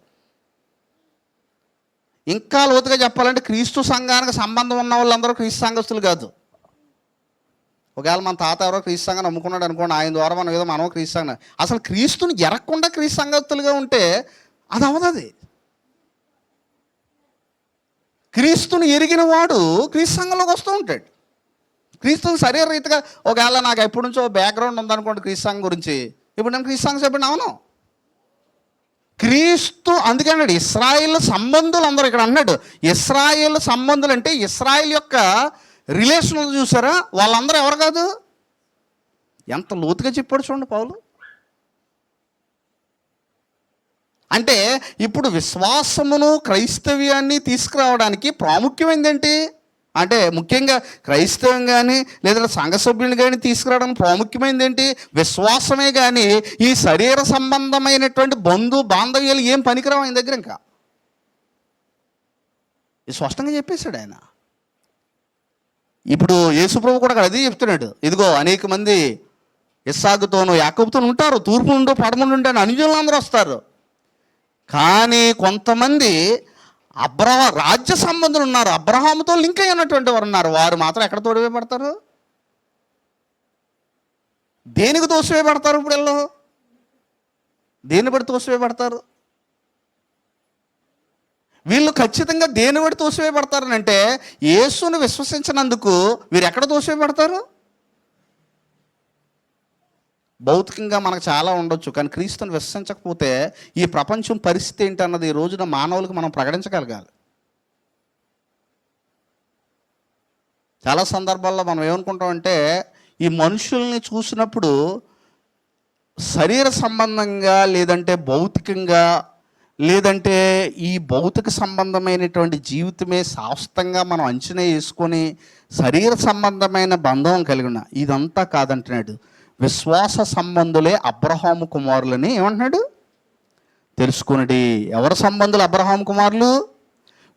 Speaker 1: ఇంకా లోతుగా చెప్పాలంటే క్రీస్తు సంఘానికి సంబంధం ఉన్న వాళ్ళందరూ క్రీస్తు సంఘస్థులు కాదు. ఒకవేళ మన తాత ఎవరో క్రీస్తు సంఘాన్ని నమ్ముకున్నాడు అనుకోండి, ఆయన ద్వారా మనం ఏదో మనమో క్రీస్తు సంఘం. అసలు క్రీస్తుని ఎరగకుండా క్రీస్తు సంఘస్థులుగా ఉంటే అది అవదది. క్రీస్తుని ఎరిగిన వాడు క్రీస్తు సంఘంలోకి వస్తూ ఉంటాడు. క్రీస్తుని శరీరరీతిగా ఒకవేళ నాకు ఎప్పటి నుంచో బ్యాక్గ్రౌండ్ ఉందనుకోండి క్రీస్తు సంఘం గురించి, ఇప్పుడు నేను క్రీస్తు సంఘం చెప్పండి అవును. క్రీస్తు అందుకే అన్నాడు ఇశ్రాయేల్ సంబంధులు అందరూ. ఇక్కడ అన్నాడు ఇశ్రాయేల్ సంబంధులు అంటే ఇశ్రాయేల్ యొక్క రిలేషన్లు చూసారా, వాళ్ళందరూ ఎవరు కాదు. ఎంత లోతుగా చెప్పాడు చూడండి పౌలు. అంటే ఇప్పుడు విశ్వాసమును క్రైస్తవ్యాన్ని తీసుకురావడానికి ప్రాముఖ్యమైనది ఏంటి అంటే, ముఖ్యంగా క్రైస్తవం కానీ లేదా సంఘ సభ్యుని కానీ తీసుకురావడానికి ప్రాముఖ్యమైనది ఏంటి? విశ్వాసమే. కానీ ఈ శరీర సంబంధమైనటువంటి బాంధవ్యాలు ఏం పనికిరావు ఆయన దగ్గర. ఇంకా స్పష్టంగా చెప్పేశాడు ఆయన. ఇప్పుడు యేసుప్రభు కూడా అక్కడ అదే చెప్తున్నాడు. ఇదిగో అనేక మంది ఇస్సాకుతోనూ యాకోబుతోనూ ఉంటారు, తూర్పు నుండి పడమ నుండి అని అనుజనులు అందరూ వస్తారు. కానీ కొంతమంది రాజ్య సంబంధులు ఉన్నారు, అబ్రహాముతో లింక్ అయినటువంటి వారు ఉన్నారు. వారు మాత్రం ఎక్కడ తోడివేయబడతారు? దేనికి తోసివేయబడతారు? ఇప్పుడు వీళ్ళు దేన్ని బట్టి తోసివేయబడతారు? వీళ్ళు ఖచ్చితంగా దేని బట్టి తోసివేయబడతారని అంటే, యేసును విశ్వసించినందుకు వీరు ఎక్కడ తోసివేయబడతారు? భౌతికంగా మనకు చాలా ఉండొచ్చు, కానీ క్రీస్తుని విశ్వసించకపోతే ఈ ప్రపంచం పరిస్థితి ఏంటి అన్నది ఈ రోజున మానవులకు మనం ప్రకటించగలగాలి. చాలా సందర్భాల్లో మనం ఏమనుకుంటామంటే, ఈ మనుషుల్ని చూసినప్పుడు శరీర సంబంధంగా లేదంటే భౌతికంగా లేదంటే ఈ భౌతిక సంబంధమైనటువంటి జీవితమే శాశ్వతంగా మనం అంచనా వేసుకొని శరీర సంబంధమైన బంధం కలిగి ఉన్న ఇదంతా కాదంటున్నాడు. విశ్వాస సంబంధులే అబ్రహాము కుమారులని ఏమంటున్నాడు? తెలుసుకునడి. ఎవరి సంబంధులు అబ్రహాము కుమారులు?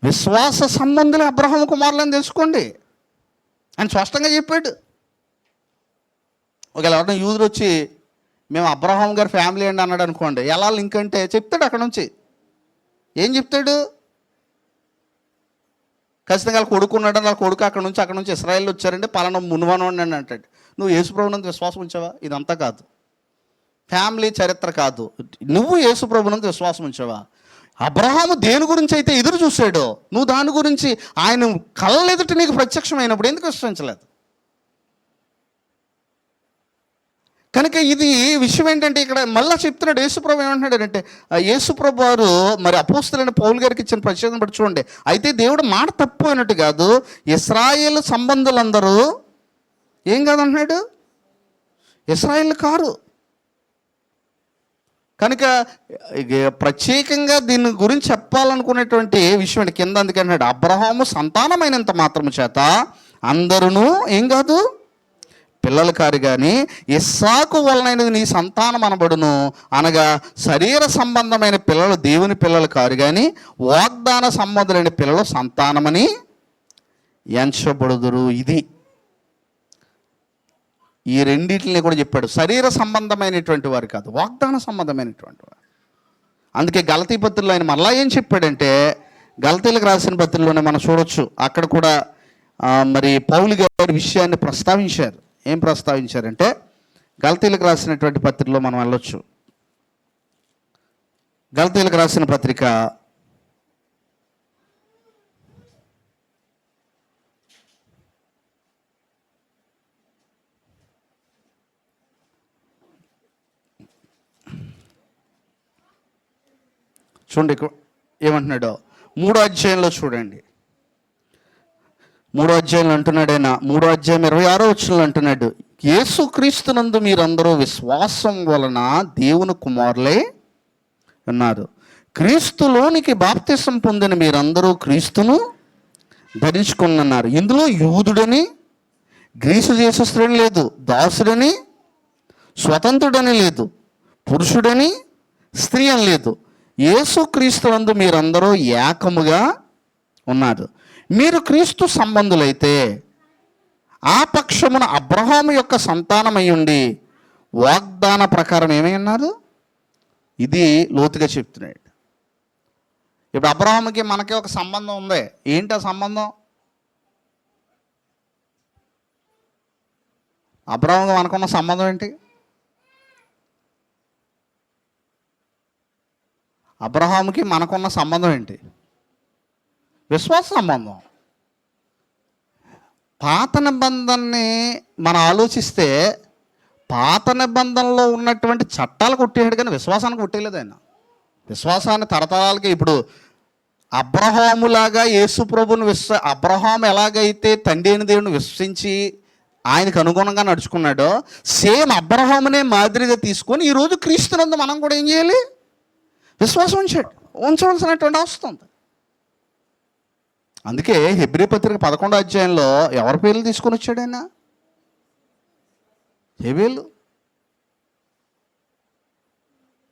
Speaker 1: విశ్వాస సంబంధులే అబ్రహాము కుమారులు అని తెలుసుకోండి అని స్పష్టంగా చెప్పాడు. ఒకవేళ ఎవరైనా యూదులు వచ్చి మేము అబ్రహాం గారి ఫ్యామిలీ అండి అన్నాడు అనుకోండి, ఎలా లింక్ అంటే చెప్తాడు. అక్కడ నుంచి ఏం చెప్తాడు? ఖచ్చితంగా వాళ్ళ కొడుకున్నాడు, వాళ్ళ కొడుకు అక్కడ నుంచి ఇశ్రాయేల్ వచ్చారంటే పలానా మునువనోండి అని అంటాడు. నువ్వు యేసుప్రభునందు విశ్వాసం ఉంచావా? ఇదంతా కాదు, ఫ్యామిలీ చరిత్ర కాదు. నువ్వు యేసుప్రభునందు విశ్వాసం ఉంచావా? అబ్రహాము దేని గురించి అయితే ఎదురు చూశాడో నువ్వు దాని గురించి ఆయన కళ్ళెదుట నీకు ప్రత్యక్షమైనప్పుడు ఎందుకు విశ్వసించలేదు? కనుక ఇది విషయం ఏంటంటే ఇక్కడ మళ్ళీ చెప్తున్నాడు. యేసుప్రభు ఏమంటున్నాడు అంటే, యేసుప్రభు వారు మరి అపోస్తలుడైన పౌలు గారికి ఇచ్చిన ప్రత్యేకతను బట్టి చూడండి. అయితే దేవుడు మాట తప్పిపోయినట్టు కాదు, ఇశ్రాయేలు సంబంధులందరూ ఏం కాదంటున్నాడు? ఇశ్రాయేల్ కారు. కనుక ప్రత్యేకంగా దీని గురించి చెప్పాలనుకునేటువంటి విషయం అంటే కింద అందుకే అన్నాడు, అబ్రహాము సంతానమైనంత మాత్రము చేత అందరూ ఏం కాదు పిల్లలు కారు, కానీ ఇస్సాకు వలనైనది నీ సంతానం అనబడును. అనగా శరీర సంబంధమైన పిల్లలు దేవుని పిల్లలు కారు, కానీ వాగ్దాన సంబంధులైన పిల్లలు సంతానమని ఎంచబడుదురు. ఇది ఈ రెండింటిని కూడా చెప్పాడు. శరీర సంబంధమైనటువంటి వారు కాదు, వాగ్దాన సంబంధమైనటువంటి వారు. అందుకే గలతీ పత్రికలో ఆయన మళ్ళా ఏం చెప్పాడంటే, గలతీలకు రాసిన పత్రికలోనే మనం చూడొచ్చు, అక్కడ కూడా మరి పౌలు గారి విషయాన్ని ప్రస్తావించారు. ఏం ప్రస్తావించారంటే, గలతీలకు రాసినటువంటి పత్రికలో మనం వెళ్ళొచ్చు. గలతీలకు రాసిన పత్రిక చూడండి ఏమంటున్నాడో, 3వ అధ్యాయంలో చూడండి. 3వ అధ్యాయంలో అంటున్నాడు ఆయన, 3వ అధ్యాయం 26వ వచనంలో అంటున్నాడు, యేసుక్రీస్తునందు మీరందరూ విశ్వాసం వలన దేవుని కుమారులై ఉన్నారు. క్రీస్తులోనికి బాప్తిసం పొందిన మీరందరూ క్రీస్తును ధరించుకున్నారు. ఇందులో యూదుడని గ్రీసు దేశస్థుడని లేదు, దాసుడని స్వతంత్రుడని లేదు, పురుషుడని స్త్రీ అని లేదు, యేసుక్రీస్తునందు మీరందరూ ఏకముగా ఉన్నారు. మీరు క్రీస్తు సంబంధులైతే ఆ పక్షమున అబ్రహాము యొక్క సంతానమై ఉండి వాగ్దాన ప్రకారం ఏమై ఉన్నారు. ఇది లోతుగా చెప్తున్నాడు. ఇప్పుడు అబ్రహాముకి మనకి ఒక సంబంధం ఉంది. ఏంటి ఆ సంబంధం? అబ్రహాముకి మనకున్న సంబంధం ఏంటి? అబ్రహాముకి మనకున్న సంబంధం ఏంటి? విశ్వాస సంబంధం. పాత నిబంధనని మనం ఆలోచిస్తే, పాత నిబంధనలో ఉన్నటువంటి చట్టాలు కొట్టేయడు, కానీ విశ్వాసాన్ని కొట్టేయలేదు ఆయన. విశ్వాసాన్ని తరతరాలకి, ఇప్పుడు అబ్రహాములాగా యేసు ప్రభుని అబ్రహాం ఎలాగైతే తండ్రి అయిన దేవుని విశ్వసించి ఆయనకు అనుగుణంగా నడుచుకున్నాడో, సేమ్ అబ్రహామునే మాదిరిగా తీసుకొని ఈరోజు క్రీస్తునందు మనం కూడా ఏం చేయాలి? విశ్వాసం ఉంచవలసినటువంటి అవసరం ఉంది. అందుకే హెబ్రీ పత్రిక 11వ అధ్యాయంలో ఎవరి పేర్లు తీసుకొని వచ్చాడు ఆయన? హేబేలు.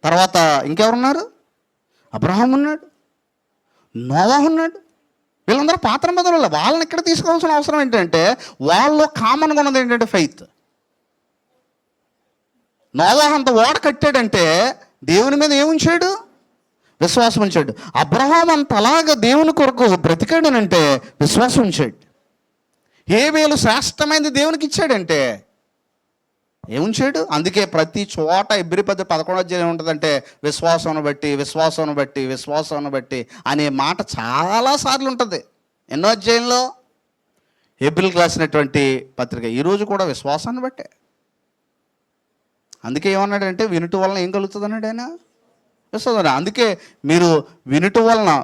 Speaker 1: తర్వాత ఇంకెవరున్నారు? అబ్రహాం ఉన్నాడు, నోవాహు ఉన్నాడు. వీళ్ళందరూ పాత నిబంధనలు. వాళ్ళని ఇక్కడ తీసుకోవాల్సిన అవసరం ఏంటంటే, వాళ్ళు కామన్గా ఉన్నది ఏంటంటే ఫెయిత్. నోవాహు అంత ఓడ కట్టాడంటే దేవుని మీద ఏముంచాడు? విశ్వాసం ఉంచాడు. అబ్రహాం అంత అలాగా దేవుని కొరకు బ్రతికాడనంటే విశ్వాసం ఉంచాడు. హేబేలు శ్రేష్టమైనది దేవునికి ఇచ్చాడంటే ఏముంచాడు? అందుకే ప్రతి చోట హెబ్రీ పత్రిక 11వ అధ్యాయం ఉంటుందంటే విశ్వాసం బట్టి విశ్వాసం బట్టి విశ్వాసం బట్టి అనే మాట చాలాసార్లు ఉంటుంది. ఎన్నో అధ్యాయంలో? హెబ్రీలకు రాసినటువంటి పత్రిక. ఈరోజు కూడా విశ్వాసాన్ని బట్టే. అందుకే ఏమన్నాడంటే, వినుట వలన ఏం కలుగుతుంది అన్నాడు ఆయన? విశ్వాసం. అందుకే మీరు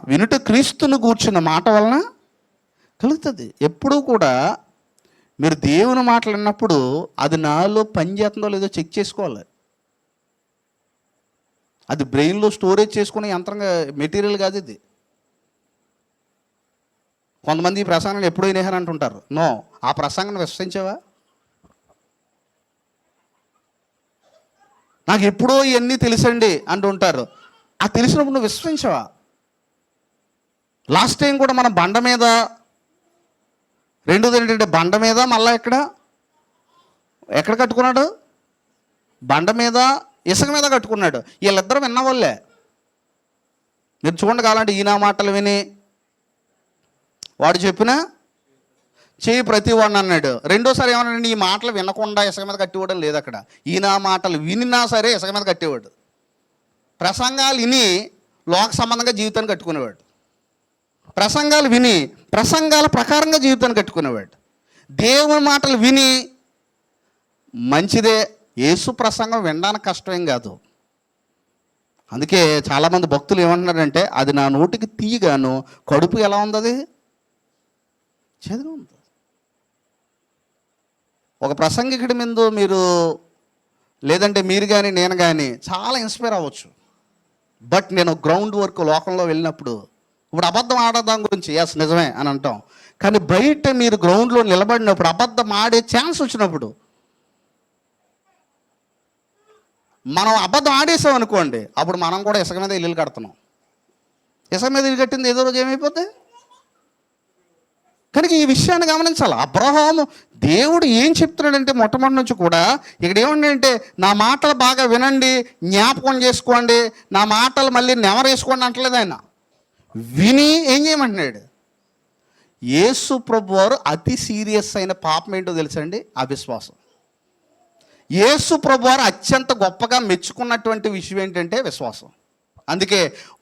Speaker 1: వినుట క్రీస్తును కూర్చున్న మాట వలన కలుగుతుంది. ఎప్పుడూ కూడా మీరు దేవుని మాటలు విన్నప్పుడు అది నాలో పనిచేస్తుందో లేదో చెక్ చేసుకోవాలి. అది బ్రెయిన్లో స్టోరేజ్ చేసుకునే యంత్రంగా మెటీరియల్ కాదు ఇది. కొంతమంది ఈ ప్రసంగాన్ని ఎప్పుడూ వినేహారు అంటుంటారు. నో, ఆ ప్రసంగాన్ని విశ్వసించావా? నాకు ఎప్పుడో ఇవన్నీ తెలుసండి అంటుంటారు. ఆ తెలిసినప్పుడు నువ్వు విశ్వసించావా? లాస్ట్ టైం కూడా మనం బండ మీద, రెండోది ఏంటంటే బండ మీద, మళ్ళీ ఎక్కడ కట్టుకున్నాడు? బండ మీద, ఇసుక మీద కట్టుకున్నాడు. వీళ్ళిద్దరూ విన్నవాళ్ళే. మీరు చూడండి, కావాలంటే ఈయన మాటలు విని వాడు చెప్పినా చేయి ప్రతి వాడిని అన్నాడు. రెండోసారి ఏమన్నాడు? ఈ మాటలు వినకుండా ఇసుక మీద కట్టేవాడు లేదు అక్కడ. ఈయన మాటలు వినినా సరే ఇసుక మీద కట్టేవాడు. ప్రసంగాలు విని లోక సంబంధంగా జీవితాన్ని కట్టుకునేవాడు. ప్రసంగాలు విని ప్రసంగాల ప్రకారంగా జీవితాన్ని కట్టుకునేవాడు. దేవుని మాటలు విని మంచిదే. యేసు ప్రసంగం వినడానికి కష్టమేం కాదు. అందుకే చాలామంది భక్తులు ఏమంటున్నారంటే, అది నా నోటికి తీయగాను కడుపు ఎలా ఉంది? అది చేదుగా ఉంది. ఒక ప్రసంగికుడి మీద మీరు, లేదంటే మీరు కానీ నేను కానీ చాలా ఇన్స్పైర్ అవ్వచ్చు. బట్ నేను గ్రౌండ్ వర్క్ లోకంలో వెళ్ళినప్పుడు, ఇప్పుడు అబద్ధం ఆడదాం గురించి ఎస్ నిజమే అని అంటాం, కానీ బయట మీరు గ్రౌండ్లో నిలబడినప్పుడు అబద్ధం ఆడే ఛాన్స్ వచ్చినప్పుడు, మనం అబద్ధం ఆడేసాం అనుకోండి, అప్పుడు మనం కూడా ఇసుక మీద ఇల్లు కడుతున్నాం. ఇసుక మీద ఇల్లు కట్టింది ఏదో రోజు ఏమైపోతే కనుక ఈ విషయాన్ని గమనించాలి. అబ్రహాము దేవుడు ఏం చెప్తున్నాడంటే మొట్టమొదటి నుంచి కూడా ఇక్కడ ఏమంటే నా మాటలు బాగా వినండి, జ్ఞాపకం చేసుకోండి, నా మాటలు మళ్ళీ నెవరేసుకోండి అంటలేదు ఆయన. విని ఏం చేయమంటున్నాడు? యేసు ప్రభు వారు అతి సీరియస్ అయిన పాపం ఏంటో తెలుసండి? అవిశ్వాసం. యేసు ప్రభు వారు అత్యంత గొప్పగా మెచ్చుకున్నటువంటి విషయం ఏంటంటే విశ్వాసం. అందుకే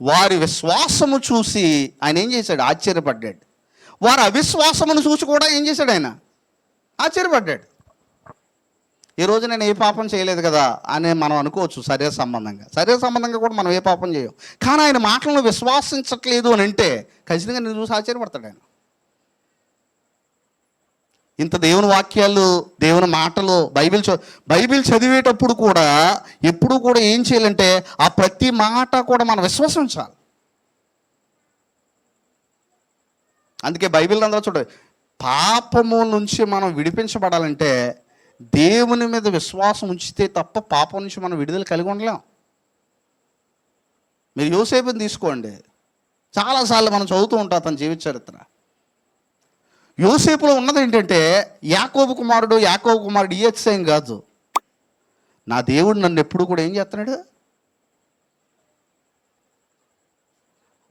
Speaker 1: వారి విశ్వాసము చూసి ఆయన ఏం చేశాడు? ఆశ్చర్యపడ్డాడు. వారి అవిశ్వాసమును చూసి కూడా ఏం చేశాడు? ఆయన ఆశ్చర్యపడ్డాడు. ఈరోజు నేను ఏ పాపం చేయలేదు కదా అని మనం అనుకోవచ్చు శరీర సంబంధంగా కూడా మనం ఏ పాపం చేయం. కానీ ఆయన మాటలను విశ్వాసించట్లేదు అని అంటే ఖచ్చితంగా నేను చూసి ఆశ్చర్యపడతాడు ఆయన. ఇంత దేవుని వాక్యాలు, దేవుని మాటలు, బైబిల్ చదివేటప్పుడు కూడా ఎప్పుడు కూడా ఏం చేయాలంటే ఆ ప్రతి మాట కూడా మనం విశ్వసించాలి. అందుకే బైబిల్ అందరూ చూడండి, పాపము నుంచి మనం విడిపించబడాలంటే దేవుని మీద విశ్వాసం ఉంచితే తప్ప పాపం నుంచి మనం విడుదల కలిగి ఉండలేం. మీరు యోసేపుని తీసుకోండి, చాలాసార్లు మనం చదువుతూ ఉంటాం తన జీవిత చరిత్ర. యోసేపులో ఉన్నది ఏంటంటే యాకోబు కుమారుడు ఈయత్సేం కాదు. నా దేవుడు నన్ను ఎప్పుడు కూడా ఏం చేస్తున్నాడు?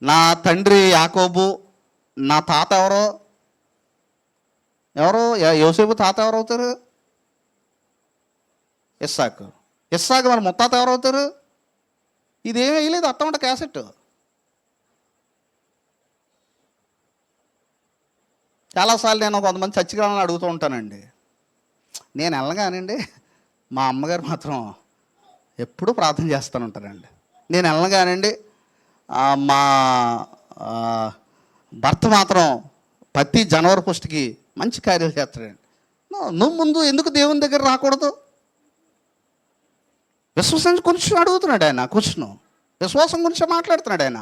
Speaker 1: నా తండ్రి యాకోబు, నా తాత ఎవరో యోసేపు తాత ఎవరు అవుతారు? ఇస్సాకు మరి ముత్తాత ఎవరు అవుతారు? ఇదేమీ వేయలేదు అత్తమాట క్యాసెట్. చాలాసార్లు నేను కొంతమంది చచ్చిగ్రామాలను అడుగుతూ ఉంటానండి. నేను వెళ్ళగానండి మా అమ్మగారు మాత్రం ఎప్పుడూ ప్రార్థన చేస్తూ ఉంటారండి. నేను వెళ్ళగానండి మా భర్త మాత్రం ప్రతి జనవరి ఫస్ట్కి మంచి కార్యాలు చేస్తాడండి. నువ్వు ముందు ఎందుకు దేవుని దగ్గర రాకూడదు? విశ్వాసం గురించి అడుగుతున్నాడు ఆయన. విశ్వాసం గురించి మాట్లాడుతున్నాడు ఆయన.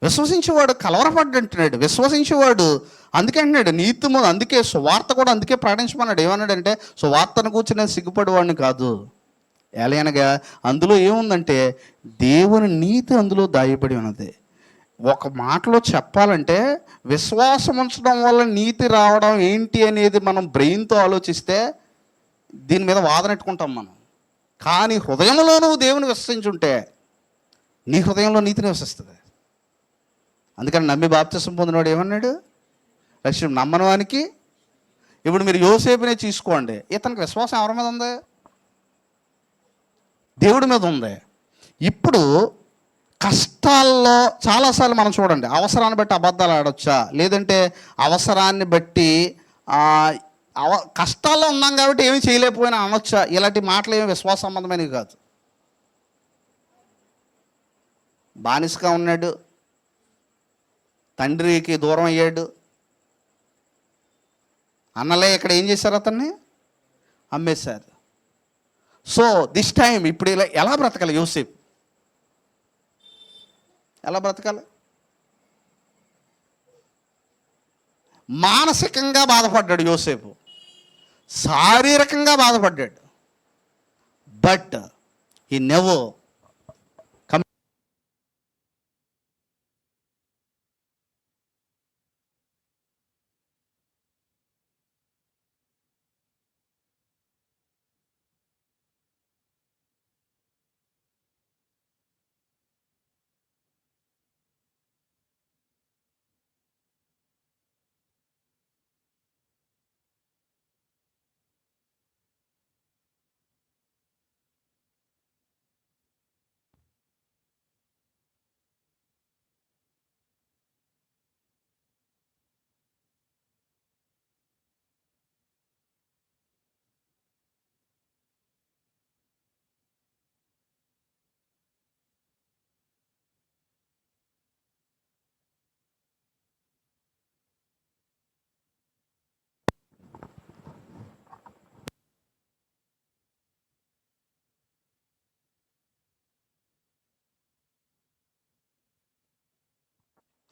Speaker 1: విశ్వసించేవాడు కలవరపడ్డంటున్నాడు. విశ్వసించేవాడు అందుకే అంటున్నాడు అందుకే సువార్త కూడా అందుకే ప్రకటించమన్నాడు. ఏమన్నాడంటే సువార్తను కూర్చొని నేను సిగ్గుపడేవాడిని కాదు. ఎలాగనగా అందులో ఏముందంటే దేవుని నీతి అందులో దాయబడి ఉన్నది. ఒక మాటలో చెప్పాలంటే విశ్వాసం ఉంచడం వల్ల నీతి రావడం ఏంటి అనేది మనం బ్రెయిన్తో ఆలోచిస్తే దీని మీద వాదనెట్టుకుంటాం మనం. కానీ హృదయంలో నువ్వు దేవుని విశ్వసించుంటే నీ హృదయంలో నీతిని విశ్వసిస్తుంది. అందుకని నమ్మి బాప్తిసం పొందినవాడు ఏమన్నాడు? లక్ష్యం నమ్మని వానికి. ఇప్పుడు మీరు యోసేపునే తీసుకోండి, ఇతనికి విశ్వాసం ఎవరి మీద ఉంది? దేవుడి మీద ఉంది. ఇప్పుడు కష్టాల్లో చాలాసార్లు మనం చూడండి, అవసరాన్ని బట్టి అబద్ధాలు ఆడొచ్చా, లేదంటే అవసరాన్ని బట్టి కష్టాల్లో ఉన్నాం కాబట్టి ఏమీ చేయలేకపోయినా అనొచ్చా? ఇలాంటి మాటలు ఏమి విశ్వాస సంబంధమైనవి కాదు. బానిసగా ఉన్నాడు, తండ్రికి దూరం అయ్యాడు, అన్నలే ఇక్కడ ఏం చేశారు? అతన్ని అమ్మేశారు. సో దిస్ టైం ఇప్పుడు ఎలా బ్రతకాలి యోసేపు? ఎలా బ్రతకాలి? మానసికంగా బాధపడ్డాడు యోసేపు, శారీరకంగా బాధపడ్డాడు. బట్ ఈ నెవర్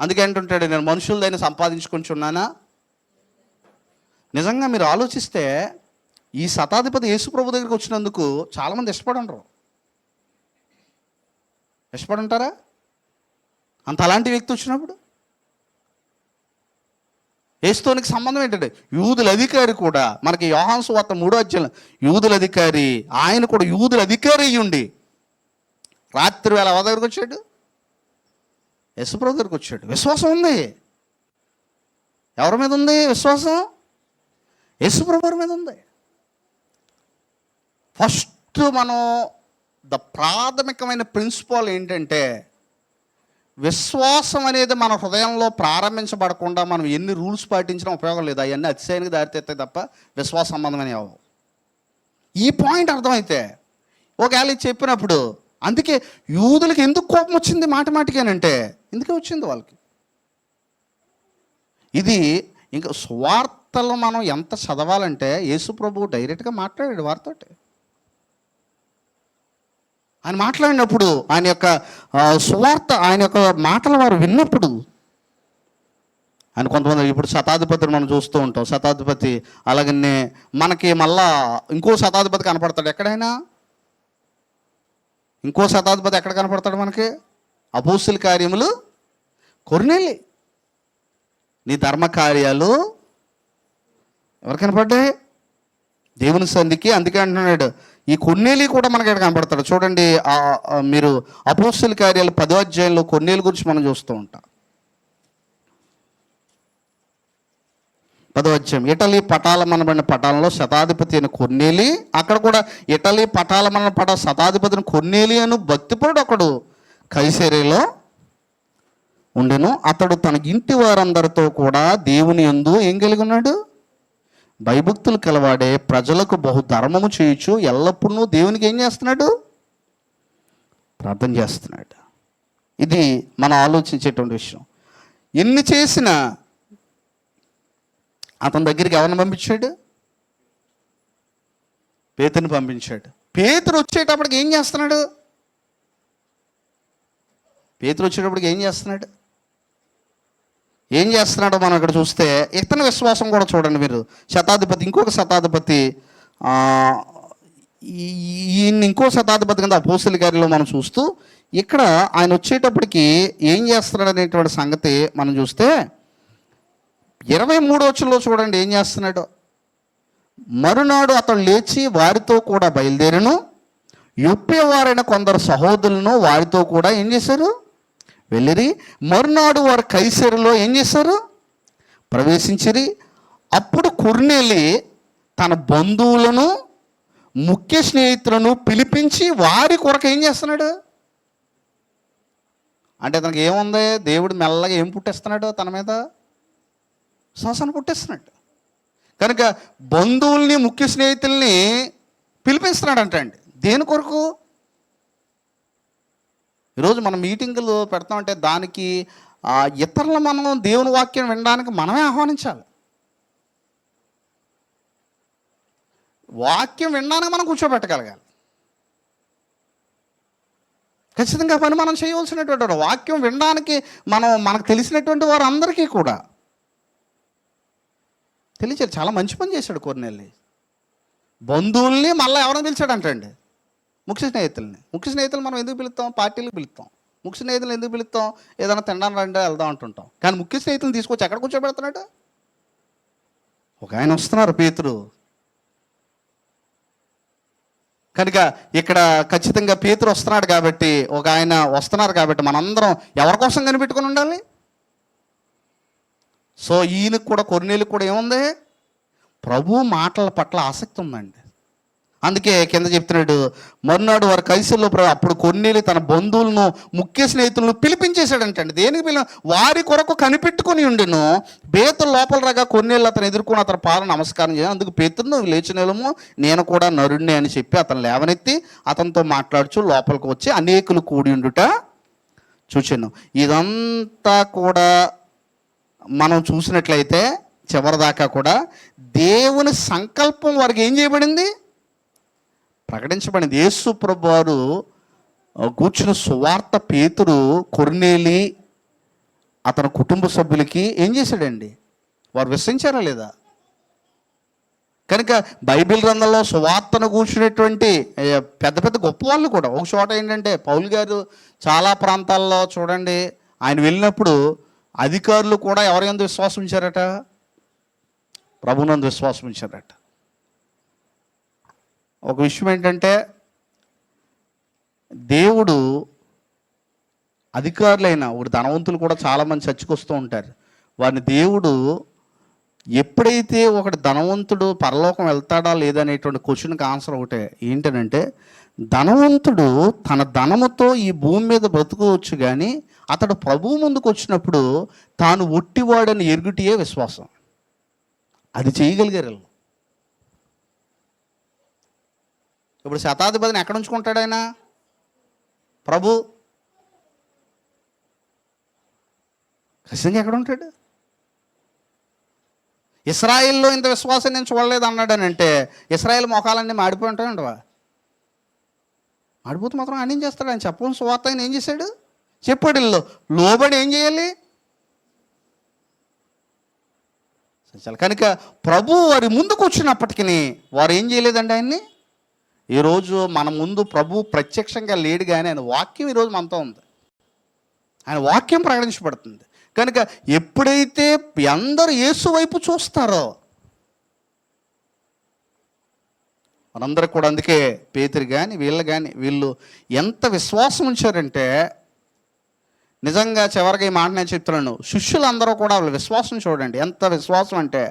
Speaker 1: అందుకే అంటుంటాడు, నేను మనుషులదైనా సంపాదించుకుంటున్నానా? నిజంగా మీరు ఆలోచిస్తే ఈ శతాధిపతి యేసు ప్రభు దగ్గరికి వచ్చినందుకు చాలామంది ఇష్టపడుంటారా? అంత అలాంటి వ్యక్తి వచ్చినప్పుడు యేసుతోనికి సంబంధం ఏంటంటే యూదుల అధికారి కూడా, మనకి యోహాను సువార్త 3వ అధ్యాయం యూదుల అధికారి, ఆయన కూడా యూదుల అధికారి అయ్యుండి రాత్రి వేళ ఎవరి దగ్గరికి వచ్చాడు? యేసుప్రభు దగ్గరికి వచ్చాడు. విశ్వాసం ఉంది. ఎవరి మీద ఉంది విశ్వాసం? యేసుప్రభు మీద ఉంది. ఫస్ట్ మనం ప్రాథమికమైన ప్రిన్సిపల్ ఏంటంటే, విశ్వాసం అనేది మన హృదయంలో ప్రారంభించబడకుండా మనం ఎన్ని రూల్స్ పాటించినా ఉపయోగం లేదు. అవన్నీ అతిశయానికి దారితీస్తాయి తప్ప విశ్వాస సంబంధమైన అవ్వవు. ఈ పాయింట్ అర్థమైతే ఒకవేళ ఇది చెప్పినప్పుడు, అందుకే యూదులకి ఎందుకు కోపం వచ్చింది మాటికేనంటే ఎందుకే వచ్చింది వాళ్ళకి. ఇది ఇంకా సువార్తలు మనం ఎంత చదవాలంటే, యేసు ప్రభు డైరెక్ట్గా మాట్లాడాడు వారితోటి. ఆయన మాట్లాడినప్పుడు ఆయన యొక్క సువార్త, ఆయన యొక్క మాటలు వారు విన్నప్పుడు, ఆయన కొంతమంది ఇప్పుడు శతాధిపతిని మనం చూస్తూ ఉంటాం. శతాధిపతి అలాగనే మనకి మళ్ళా ఇంకో శతాధిపతి కనపడతాడు. ఎక్కడైనా ఇంకో శతాధిపతి ఎక్కడ కనపడతాడు మనకి? అపోస్తుల కార్యములు కొర్నేలి. నీ ధర్మ కార్యాలు ఎవరు కనపడ్డాయి? దేవుని సంధికి. అందుకే అంటున్నాడు, ఈ కొర్నేలి కూడా మనకి ఎక్కడ కనపడతాడు చూడండి. మీరు అపోస్తుల కార్యాలు 10వ అధ్యాయంలో కొర్నేలి గురించి మనం చూస్తూ ఉంటాం. 10వ అధ్యాయం, ఇటలీ పటాలమనబడిన పటాలంలో శతాధిపతి అయిన కొర్నేలి, అక్కడ కూడా ఇటలీ పటాలమన శతాధిపతిని కొర్నేలి అను భక్తిపరుడు ఒకడు కైసరేలో ఉండెను. అతడు తన ఇంటి వారందరితో కూడా దేవుని యందు ఏం కలిగి ఉన్నాడు? భయభక్తులు కలవాడే, ప్రజలకు బహుధర్మము చేయొచ్చు, ఎల్లప్పుడూ దేవునికి ఏం చేస్తున్నాడు? ప్రార్థన చేస్తున్నాడు. ఇది మనం ఆలోచించేటువంటి విషయం. ఎన్ని చేసినా అతని దగ్గరికి ఎవరిని పంపించాడు? పేతురుని పంపించాడు. పేతురు వచ్చేటప్పటికి ఏం చేస్తున్నాడు? పేతురు వచ్చేటప్పటికి ఏం చేస్తున్నాడు? ఏం చేస్తున్నాడో మనం ఇక్కడ చూస్తే, ఇతని విశ్వాసం కూడా చూడండి మీరు. శతాధిపతి, ఇంకొక శతాధిపతి, ఈయన ఇంకో శతాధిపతి కింద అపోస్తుల కార్యంలో మనం చూస్తూ, ఇక్కడ ఆయన వచ్చేటప్పటికి ఏం చేస్తున్నాడు అనేటువంటి సంగతి మనం చూస్తే 23వ వచనంలో చూడండి ఏం చేస్తున్నాడు. మరునాడు అతడు లేచి వారితో కూడా బయలుదేరను. యొప్పేవారైన కొందరు సహోదరులను వారితో కూడా ఏం చేశారు? వెళ్ళిరి. మరునాడు వారు కైసరులో ఏం చేశారు? ప్రవేశించిరి. అప్పుడు కొర్నేలి తన బంధువులను ముఖ్య స్నేహితులను పిలిపించి వారి కొరకు ఏం చేస్తున్నాడు అంటే, తనకి ఏముంది? దేవుడు మెల్లగా ఏం పుట్టేస్తున్నాడు తన మీద? శ్వాసను పుట్టేస్తున్నాడు. కనుక బంధువుల్ని ముఖ్య స్నేహితుల్ని పిలిపిస్తున్నాడు అండి. దేని కొరకు? ఈరోజు మనం మీటింగులు పెడతామంటే దానికి ఇతరులు మనం దేవుని వాక్యం వినడానికి మనమే ఆహ్వానించాలి. వాక్యం వినడానికి మనం కూర్చోబెట్టగలగాలి. ఖచ్చితంగా పని మనం చేయవలసినటువంటి వాక్యం వినడానికి మనకు తెలిసినటువంటి వారు అందరికీ కూడా తెలియచారు. చాలా మంచి పని చేశాడు కొర్నేలి. బంధువుల్ని మళ్ళీ ఎవరైనా పిలిచాడంటండి? ముఖ్య స్నేహితుల్ని. ముఖ్య స్నేహితులు మనం ఎందుకు పిలుస్తాం? పార్టీలకు పిలుస్తాం. ముఖ్య స్నేహితులు ఎందుకు పిలుస్తాం? ఏదైనా తినడానికి రండి వెళ్దాం అంటుంటాం. కానీ ముఖ్య స్నేహితులను తీసుకొచ్చి ఎక్కడ కూర్చోబెడుతున్నాడు? ఒక ఆయన వస్తున్నారు, పేతురు. కనుక ఇక్కడ ఖచ్చితంగా పేతురు వస్తున్నాడు కాబట్టి, ఒక ఆయన వస్తున్నారు కాబట్టి మనందరం ఎవరి కోసం కనిపెట్టుకుని ఉండాలి? సో ఈయనకు కూడా, కొర్నేలికి కూడా ఏముంది? ప్రభు మాటల పట్ల ఆసక్తి ఉందండి. అందుకే కింద చెప్తున్నాడు, మరునాడు వారు కైసరులో అప్పుడు కొర్నేలి తన బంధువులను ముఖ్య స్నేహితులను పిలిపించేశాడంటండి. దేనికి వారి కొరకు కనిపెట్టుకుని ఉండెను. పేతురు లోపల రాగా కొర్నేలి అతను ఎదుర్కొని అతని పాదం నమస్కారం చేయాలి. అందుకు పేతురు, నువ్వు లేచినేలము, నేను కూడా నరుణ్ణి అని చెప్పి అతను లేవనెత్తి అతనితో మాట్లాడుచు లోపలికి వచ్చి అనేకులు కూడి ఉండుట చూచాను. ఇదంతా కూడా మనం చూసినట్లయితే చివరిదాకా కూడా దేవుని సంకల్పం వారికి ఏం చేయబడింది? ప్రకటించబడింది. యేసు ప్రభు వారు కూర్చున్న సువార్త పేతురు, కొర్నేలి, అతని కుటుంబ సభ్యులకి ఏం చేశాడండి? వారు విశ్వసించారా లేదా? కనుక బైబిల్ గ్రంథంలో సువార్తను కూర్చునేటువంటి పెద్ద పెద్ద గొప్ప వాళ్ళు కూడా, ఒక చోట ఏంటంటే పౌలు గారు చాలా ప్రాంతాల్లో చూడండి ఆయన వెళ్ళినప్పుడు అధికారులు కూడా ఎవరి యందు విశ్వాసం ఉంచారట? ప్రభునందు విశ్వాసం ఉంచారట. ఒక విషయం ఏంటంటే, దేవుడు అధికారులైన ఒకటి ధనవంతులు కూడా చాలామంది చర్చకొస్తూ ఉంటారు. వారిని దేవుడు ఎప్పుడైతే ఒకటి ధనవంతుడు పరలోకం వెళ్తాడా లేదనేటువంటి క్వశ్చన్కి ఆన్సర్ ఒకటే, ఏంటనంటే ధనవంతుడు తన ధనముతో ఈ భూమి మీద బ్రతుకోవచ్చు, కానీ అతడు ప్రభువు ముందుకు వచ్చినప్పుడు తాను ఒట్టివాడని ఎరుగుటియే విశ్వాసం. అది చేయగలిగారు. ఇప్పుడు శతాధిపతిని ఎక్కడ ఉంచుకుంటాడు ఆయన? ప్రభు ఖచ్చితంగా ఎక్కడ ఉంటాడు? ఇస్రాయిల్లో ఇంత విశ్వాసం నేను చూడలేదు అన్నాడని అంటే ఇస్రాయిల్ మోకాలన్నీ మాడిపోయి ఉంటాయంటవా? మాడిపోతే మాత్రం ఆయన ఏం చేస్తాడు? ఆయన చెప్పని సువార్త ఆయన ఏం చేశాడు? చెప్పాడు. లోబడి ఏం చేయాలి? కనుక ప్రభు వారి ముందుకు వచ్చినప్పటికీ వారు ఏం చేయలేదండి ఆయన్ని. ఈరోజు మన ముందు ప్రభు ప్రత్యక్షంగా లేడు, కానీ ఆయన వాక్యం ఈరోజు మనతో ఉంది. ఆయన వాక్యం ప్రకటించబడుతుంది. కనుక ఎప్పుడైతే అందరూ యేసు వైపు చూస్తారో మనందరూ కూడా, అందుకే పేతురు కానీ వీళ్ళు ఎంత విశ్వాసం ఉంచారంటే, నిజంగా చివరికి ఈ మాట నేను చెప్తున్నాను, శిష్యులందరూ కూడా వాళ్ళ విశ్వాసం చూడండి ఎంత విశ్వాసం అంటే,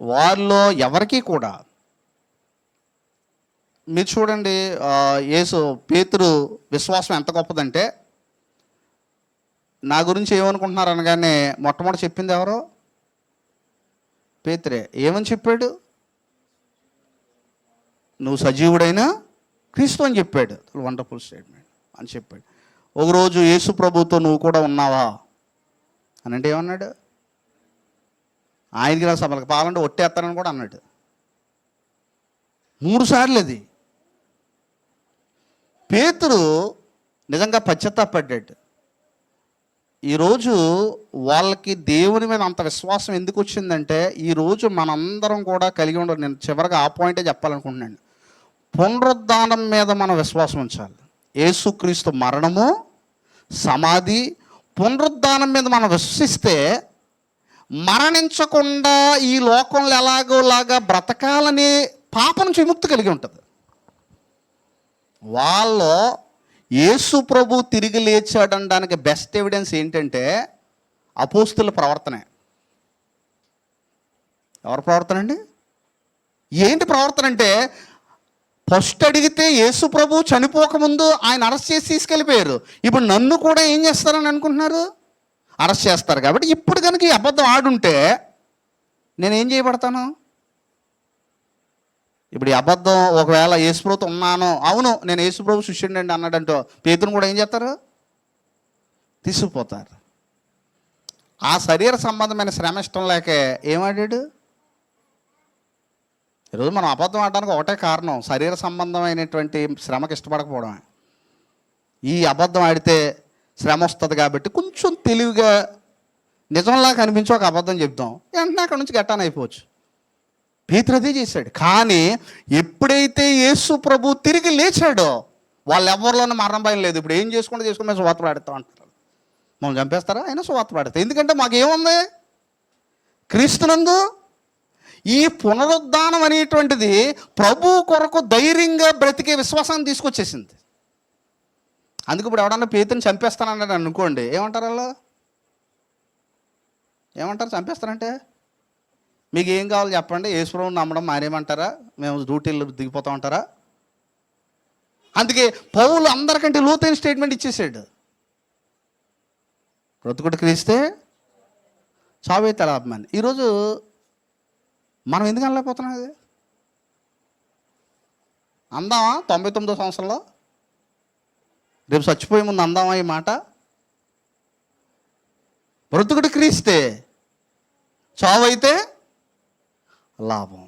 Speaker 1: వారిలో ఎవరికీ కూడా మీరు చూడండి, పేతురు విశ్వాసం ఎంత గొప్పదంటే, నా గురించి ఏమనుకుంటున్నారు అనగానే మొట్టమొదటి చెప్పింది ఎవరో? పేతురే. ఏమని చెప్పాడు? నువ్వు సజీవుడైన క్రీస్తు అని చెప్పాడు. వండర్ఫుల్ స్టేట్మెంట్ అని చెప్పాడు. ఒకరోజు యేసు ప్రభుతో నువ్వు కూడా ఉన్నావా అని అంటే ఏమన్నాడు? ఆయనకి నా సభలకు పాలంటే ఒట్టేస్తానని కూడా అన్నాడు. 3 సార్లు అది. పేతురు నిజంగా పశ్చాత్తాపడ్డాడు. ఈరోజు వాళ్ళకి దేవుని మీద అంత విశ్వాసం ఎందుకు వచ్చిందంటే, ఈరోజు మనందరం కూడా కలిగి ఉండరు. నేను చివరిగా ఆ పాయింటే చెప్పాలనుకుంటున్నాను. పునరుద్ధానం మీద మనం విశ్వాసం ఉంచాలి. యేసుక్రీస్తు మరణము, సమాధి, పునరుద్ధానం మీద మనం విశ్వసిస్తే మరణించకుండా ఈ లోకంలో ఎలాగోలాగా బ్రతకాలని పాపం నుంచి విముక్తి కలిగి ఉంటుంది. వాళ్ళు యేసు ప్రభు తిరిగి లేచాడనడానికి బెస్ట్ ఎవిడెన్స్ ఏంటంటే అపోస్తుల ప్రవర్తనే. ఎవరి ప్రవర్తన అండి? ఏంటి ప్రవర్తన అంటే, ఫస్ట్ అడిగితే యేసు ప్రభు చనిపోకముందు ఆయన అరెస్ట్ చేసి తీసుకెళ్ళిపోయారు. ఇప్పుడు నన్ను కూడా ఏం చేస్తారని అనుకుంటున్నారు? అరెస్ట్ చేస్తారు. కాబట్టి ఇప్పుడు కనుక ఈ అబద్ధం ఆడుంటే నేనేం చేయబడతాను? ఇప్పుడు ఈ అబద్ధం ఒకవేళ యేసుప్రభుతో ఉన్నాను, అవును నేను యేసుప్రభు శిష్యుడిని అండి అన్నాడంటో పేతురుని కూడా ఏం చేస్తారు? తీసుకుపోతారు. ఆ శరీర సంబంధమైన శ్రమ ఇష్టం లేక ఏమాడాడు? ఈరోజు మనం అబద్ధం ఆడడానికి ఒకటే కారణం, శరీర సంబంధమైనటువంటి శ్రమకి ఇష్టపడకపోవడమే. ఈ అబద్ధం ఆడితే శ్రమ వస్తుంది కాబట్టి కొంచెం తెలివిగా నిజంలా కనిపించి ఒక అబద్ధం చెప్తాం, వెంటనే అక్కడి నుంచి గట్టాన అయిపోవచ్చు. పేతురు అదే చేశాడు. కానీ ఎప్పుడైతే యేసు ప్రభు తిరిగి లేచాడో వాళ్ళు ఎవరిలోనూ మరణం భయం లేదు. ఇప్పుడు ఏం చేసుకుంటే మేము సువార్త పాడుతాం అంటారు. మమ్మల్ని చంపేస్తారా? అయినా సువార్త పాడతాం. ఎందుకంటే మాకేముంది? క్రీస్తునందు ఈ పునరుద్ధానం అనేటువంటిది ప్రభు కొరకు ధైర్యంగా బ్రతికే విశ్వాసాన్ని తీసుకొచ్చేసింది. అందుకు ఇప్పుడు ఎవడన్నా పేతుని చంపేస్తానన్నాడు అనుకోండి, ఏమంటారు వాళ్ళు? ఏమంటారు? చంపేస్తారంటే మీకు ఏం కావాలో చెప్పండి, యేసుప్రభువుని నమ్మడం మానేమంటారా? మేము డ్యూటీలు దిగిపోతామంటారా? అందుకే పౌలు అందరికంటే లోతైన స్టేట్మెంట్ ఇచ్చేసాడు. బ్రతుకుడు క్రీస్తే, చావైతే లాభమని. ఈరోజు మనం ఎందుకు అనలేకపోతున్నాం? అది అందామా 99వ సంవత్సరంలో? రేపు చచ్చిపోయే ముందు అందామా ఈ మాట? బ్రతుకుడు క్రీస్తే, చావైతే లాభం.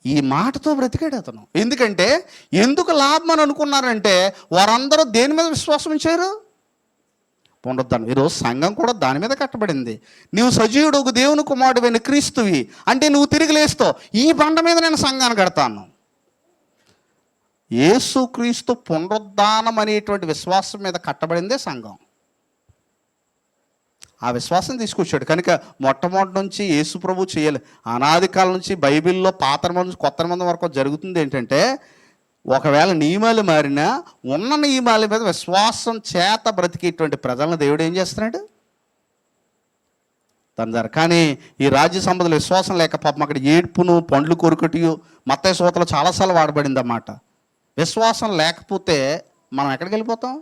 Speaker 1: ఈ మాటతో బ్రతికాడు అతను. ఎందుకంటే ఎందుకు లాభం అని అనుకున్నారంటే వారందరూ దేని మీద విశ్వాసం ఉంచారు? పునరుద్ధానం. ఈరోజు సంఘం కూడా దాని మీద కట్టబడింది. నువ్వు సజీవుడు దేవుని కుమారుడైన క్రీస్తువి అంటే నువ్వు తిరిగి లేస్తావు. ఈ బండ మీద నేను సంఘాన్ని కడతాను. యేసుక్రీస్తు పునరుద్ధానం అనేటువంటి విశ్వాసం మీద కట్టబడిందే సంఘం. ఆ విశ్వాసం తీసుకొచ్చాడు. కనుక మొట్టమొదటి నుంచి యేసు ప్రభు చేయాలి. అనాది కాలం నుంచి బైబిల్లో పాత నిబంధన నుంచి కొత్త నిబంధన వరకు జరుగుతుంది ఏంటంటే, ఒకవేళ నియమాలు మారినా ఉన్న నియమాల మీద విశ్వాసం చేత బ్రతికేటువంటి ప్రజలను దేవుడు ఏం చేస్తున్నాడు? తన ద్వారా. కానీ ఈ రాజ్య సంపదలు విశ్వాసం లేక పాపం అక్కడ ఏడ్పును పండ్లు కొరుకటియు మత్తయి సూత్రలో చాలాసార్లు వాడబడింది అన్నమాట. విశ్వాసం లేకపోతే మనం ఎక్కడికి వెళ్ళిపోతాం?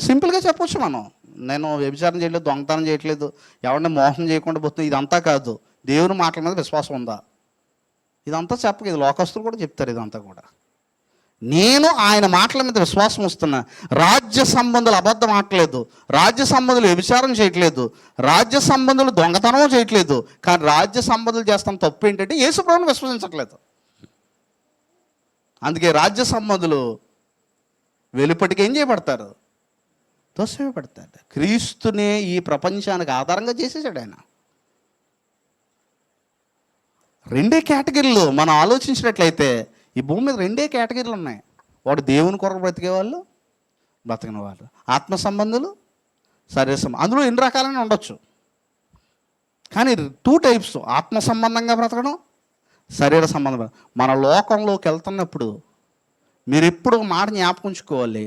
Speaker 1: సింపుల్గా చెప్పొచ్చు మనం, నేను వ్యభిచారం చేయట్లేదు, దొంగతనం చేయట్లేదు, ఎవరిని మోసం చేయకుండా పోతుంది, ఇదంతా కాదు. దేవుని మాటల మీద విశ్వాసం ఉందా? ఇదంతా చెప్పక, ఇది లోకస్తులు కూడా చెప్తారు. ఇదంతా కూడా నేను ఆయన మాటల మీద విశ్వాసం వస్తున్నా. రాజ్య సంబంధులు అబద్ధం ఆడలేదు, రాజ్య సంబంధులు వ్యభిచారం చేయట్లేదు, రాజ్య సంబంధులు దొంగతనం చేయట్లేదు. కానీ రాజ్య సంబంధులు చేస్తాం తప్పు ఏంటంటే యేసు ప్రభువుని విశ్వసించట్లేదు. అందుకే రాజ్య సంబంధులు వెలుపటికి ఏం చేయబడతారు? తోసివేయబడతాడు. క్రీస్తునే ఈ ప్రపంచానికి ఆధారంగా చేసేసాడు ఆయన. రెండే కేటగిరీలు మనం ఆలోచించినట్లయితే ఈ భూమి మీద రెండే కేటగిరీలు ఉన్నాయి. వాడు దేవుని కొరకు బ్రతికేవాళ్ళు, బ్రతకని వాళ్ళు, ఆత్మ సంబంధులు, శరీర సంబంధం. అందులో ఎన్ని రకాలైన ఉండొచ్చు, కానీ 2 టైప్స్: ఆత్మ సంబంధంగా బ్రతకడం, శరీర సంబంధం. మన లోకంలోకి వెళ్తున్నప్పుడు మీరు ఎప్పుడు మాట జ్ఞాపకం ఉంచుకోవాలి.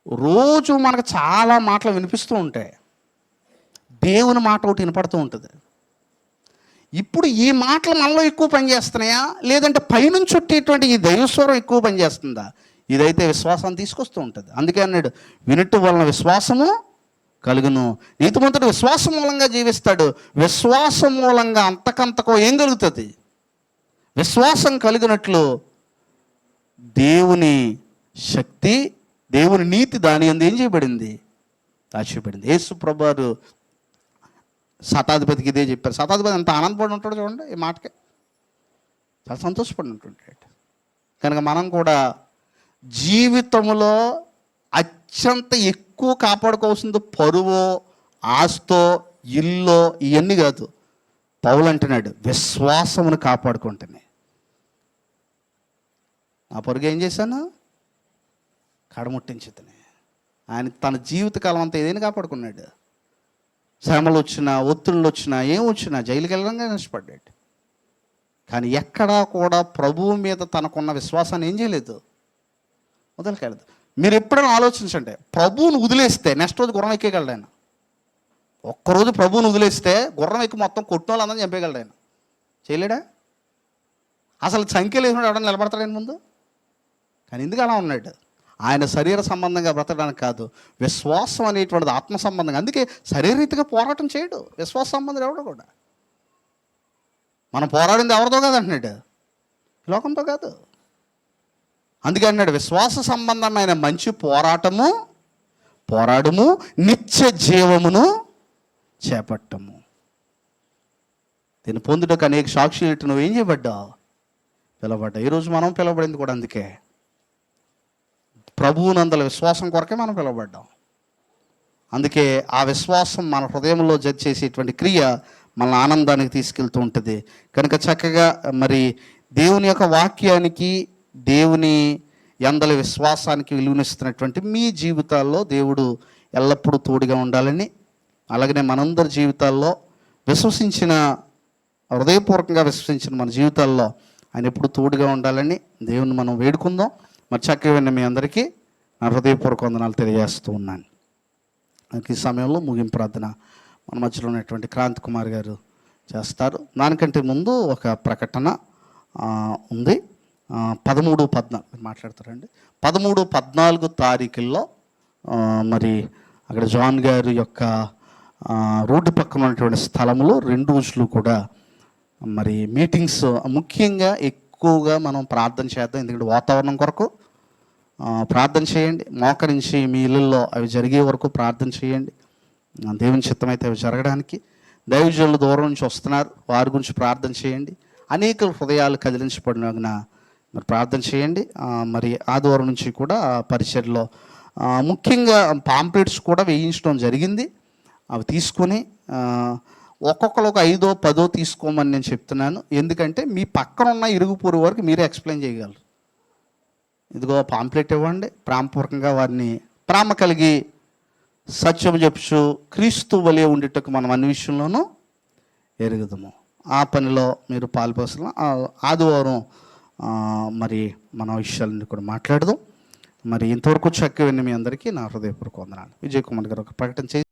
Speaker 1: రోజు మనకు చాలా మాటలు వినిపిస్తూ ఉంటాయి, దేవుని మాట ఒకటి వినపడుతూ ఉంటుంది. ఇప్పుడు ఈ మాటలు మనలో ఎక్కువ పనిచేస్తున్నాయా, లేదంటే పైనుంచి చుట్టేటువంటి ఈ దైవస్వరం ఎక్కువ పనిచేస్తుందా? ఇదైతే విశ్వాసాన్ని తీసుకొస్తూ ఉంటుంది. అందుకే అన్నాడు, వినుట వలన విశ్వాసము కలుగును. నీతిమంతుడు విశ్వాసం మూలంగా జీవిస్తాడు. విశ్వాసం మూలంగా అంతకంతకో ఏం కలుగుతుంది? విశ్వాసం కలిగినట్లు దేవుని శక్తి, దేవుని నీతి దాని యందు ఏం చేయబడింది? దాచిబడింది. యేసు ప్రభువారు శతాధిపతికి ఇదే చెప్పారు. శతాధిపతి ఎంత ఆనందపడి ఉంటాడు చూడండి, ఈ మాటకి చాలా సంతోషపడి ఉంటుంటాడు. కనుక మనం కూడా జీవితంలో అత్యంత ఎక్కువ కాపాడుకోవాల్సింది పరువో, ఆస్తో, ఇల్లో, ఇవన్నీ కాదు. పౌలు అంటున్నాడు, విశ్వాసమును కాపాడుకుంటున్నాయి. ఆ పరుగు ఏం చేశాను? కడముట్టించుతనే. ఆయన తన జీవితకాలం అంతా ఏదైనా కాపాడుకున్నాడు. శ్రమలు వచ్చినా, ఒత్తిళ్ళు వచ్చినా, ఏం వచ్చినా జైలుకి వెళ్ళడంగా నష్టపడ్డాడు. కానీ ఎక్కడా కూడా ప్రభువు మీద తనకున్న విశ్వాసాన్ని ఏం చేయలేదు, వదలకెళ్ళదు. మీరు ఎప్పుడైనా ఆలోచించండి, ప్రభువును వదిలేస్తే నెక్స్ట్ రోజు గుర్రం ఎక్కేయగలడు ఆయన. ఒక్కరోజు ప్రభువును వదిలేస్తే గుర్రం ఎక్కి మొత్తం కొట్టిన వాళ్ళందరూ చంపేయగలడు ఆయన. చేయలేడా? అసలు సంఖ్యలు వేసినప్పుడు ఎవడన్నా నిలబడతాడు ఆయన ముందు? కానీ ఎందుకు అలా ఉన్నాడు? ఆయన శరీర సంబంధంగా బ్రతకడానికి కాదు, విశ్వాసం అనేటువంటిది ఆత్మ సంబంధంగా. అందుకే శరీరరీతిగా పోరాటం చేయడు విశ్వాస సంబంధం ఎవడో కూడా. మనం పోరాడింది ఎవరితో కాదు అంటున్నాడు, లోకంతో కాదు. అందుకే అన్నాడు, విశ్వాస సంబంధమైన మంచి పోరాడము, నిత్య జీవమును చేపట్టము. దీన్ని పొందుటకు అనేక సాక్షులు నువ్వు ఏం చేయబడ్డావు? పిలవబడ్డా. ఈరోజు మనం పిలవబడింది కూడా అందుకే, ప్రభువునందల విశ్వాసం కొరకే మనం పిలవబడ్డాం. అందుకే ఆ విశ్వాసం మన హృదయంలో చేసేటువంటి క్రియ మన ఆనందానికి తీసుకెళ్తూ ఉంటుంది. కనుక చక్కగా మరి దేవుని యొక్క వాక్యానికి, దేవుని యందలి విశ్వాసానికి విలువనిస్తున్నటువంటి మీ జీవితాల్లో దేవుడు ఎల్లప్పుడూ తోడుగా ఉండాలని, అలాగనే మనందరి జీవితాల్లో హృదయపూర్వకంగా విశ్వసించిన మన జీవితాల్లో ఆయన ఎప్పుడు తోడుగా ఉండాలని దేవుని మనం వేడుకుందాం. మరి చక్కగా మీ అందరికీ నా హృదయపూర్వక వందనాలు తెలియజేస్తూ ఉన్నాను. ఈ సమయంలో ముగింపు ప్రార్థన మన మధ్యలో ఉన్నటువంటి క్రాంతి కుమార్ గారు చేస్తారు. దానికంటే ముందు ఒక ప్రకటన ఉంది. 13-14 మాట్లాడతారండి. 13-14 తారీఖుల్లో మరి అక్కడ జాన్ గారి యొక్క రోడ్డు పక్కన ఉన్నటువంటి స్థలంలో 2 రోజులు కూడా మరి మీటింగ్స్, ముఖ్యంగా ఎక్కువగా మనం ప్రార్థన చేద్దాం. ఎందుకంటే వాతావరణం కొరకు ప్రార్థన చేయండి. మోకరించి మీ ఇళ్ళల్లో అవి జరిగే వరకు ప్రార్థన చేయండి. దేవుని చిత్తమైతే అవి జరగడానికి. దైవజనులు దూరం నుంచి వస్తున్నారు, వారి గురించి ప్రార్థన చేయండి. అనేక హృదయాలు కదిలించబడిన మరి ప్రార్థన చేయండి. మరి ఆదివారం నుంచి కూడా పరిచర్లో ముఖ్యంగా పాంప్లెట్స్ కూడా వేయించడం జరిగింది. అవి తీసుకొని ఒక్కొక్కరు ఒక 5-10 తీసుకోమని నేను చెప్తున్నాను. ఎందుకంటే మీ పక్కన ఉన్న ఇరుగు పొరుగు వరకు మీరే ఎక్స్ప్లెయిన్ చేయగలరు. ఇదిగో పాంప్లెట్ ఇవ్వండి, ప్రేమపూర్వకంగా వారిని ప్రేమ కలిగి సత్యం చెప్పుచు క్రీస్తు వలె ఉండేటకు మనం అన్ని విషయంలోనూ ఎరుగుదము. ఆ పనిలో మీరు పాల్పొసలు. ఆదివారం మరి మన విషయాలన్నీ కూడా మాట్లాడదాం. మరి ఇంతవరకు చక్కవన్నీ మీ అందరికీ నా హృదయపూర్వక వందనాలు. విజయ్ కుమార్ గారు ఒక ప్రకటన చేసి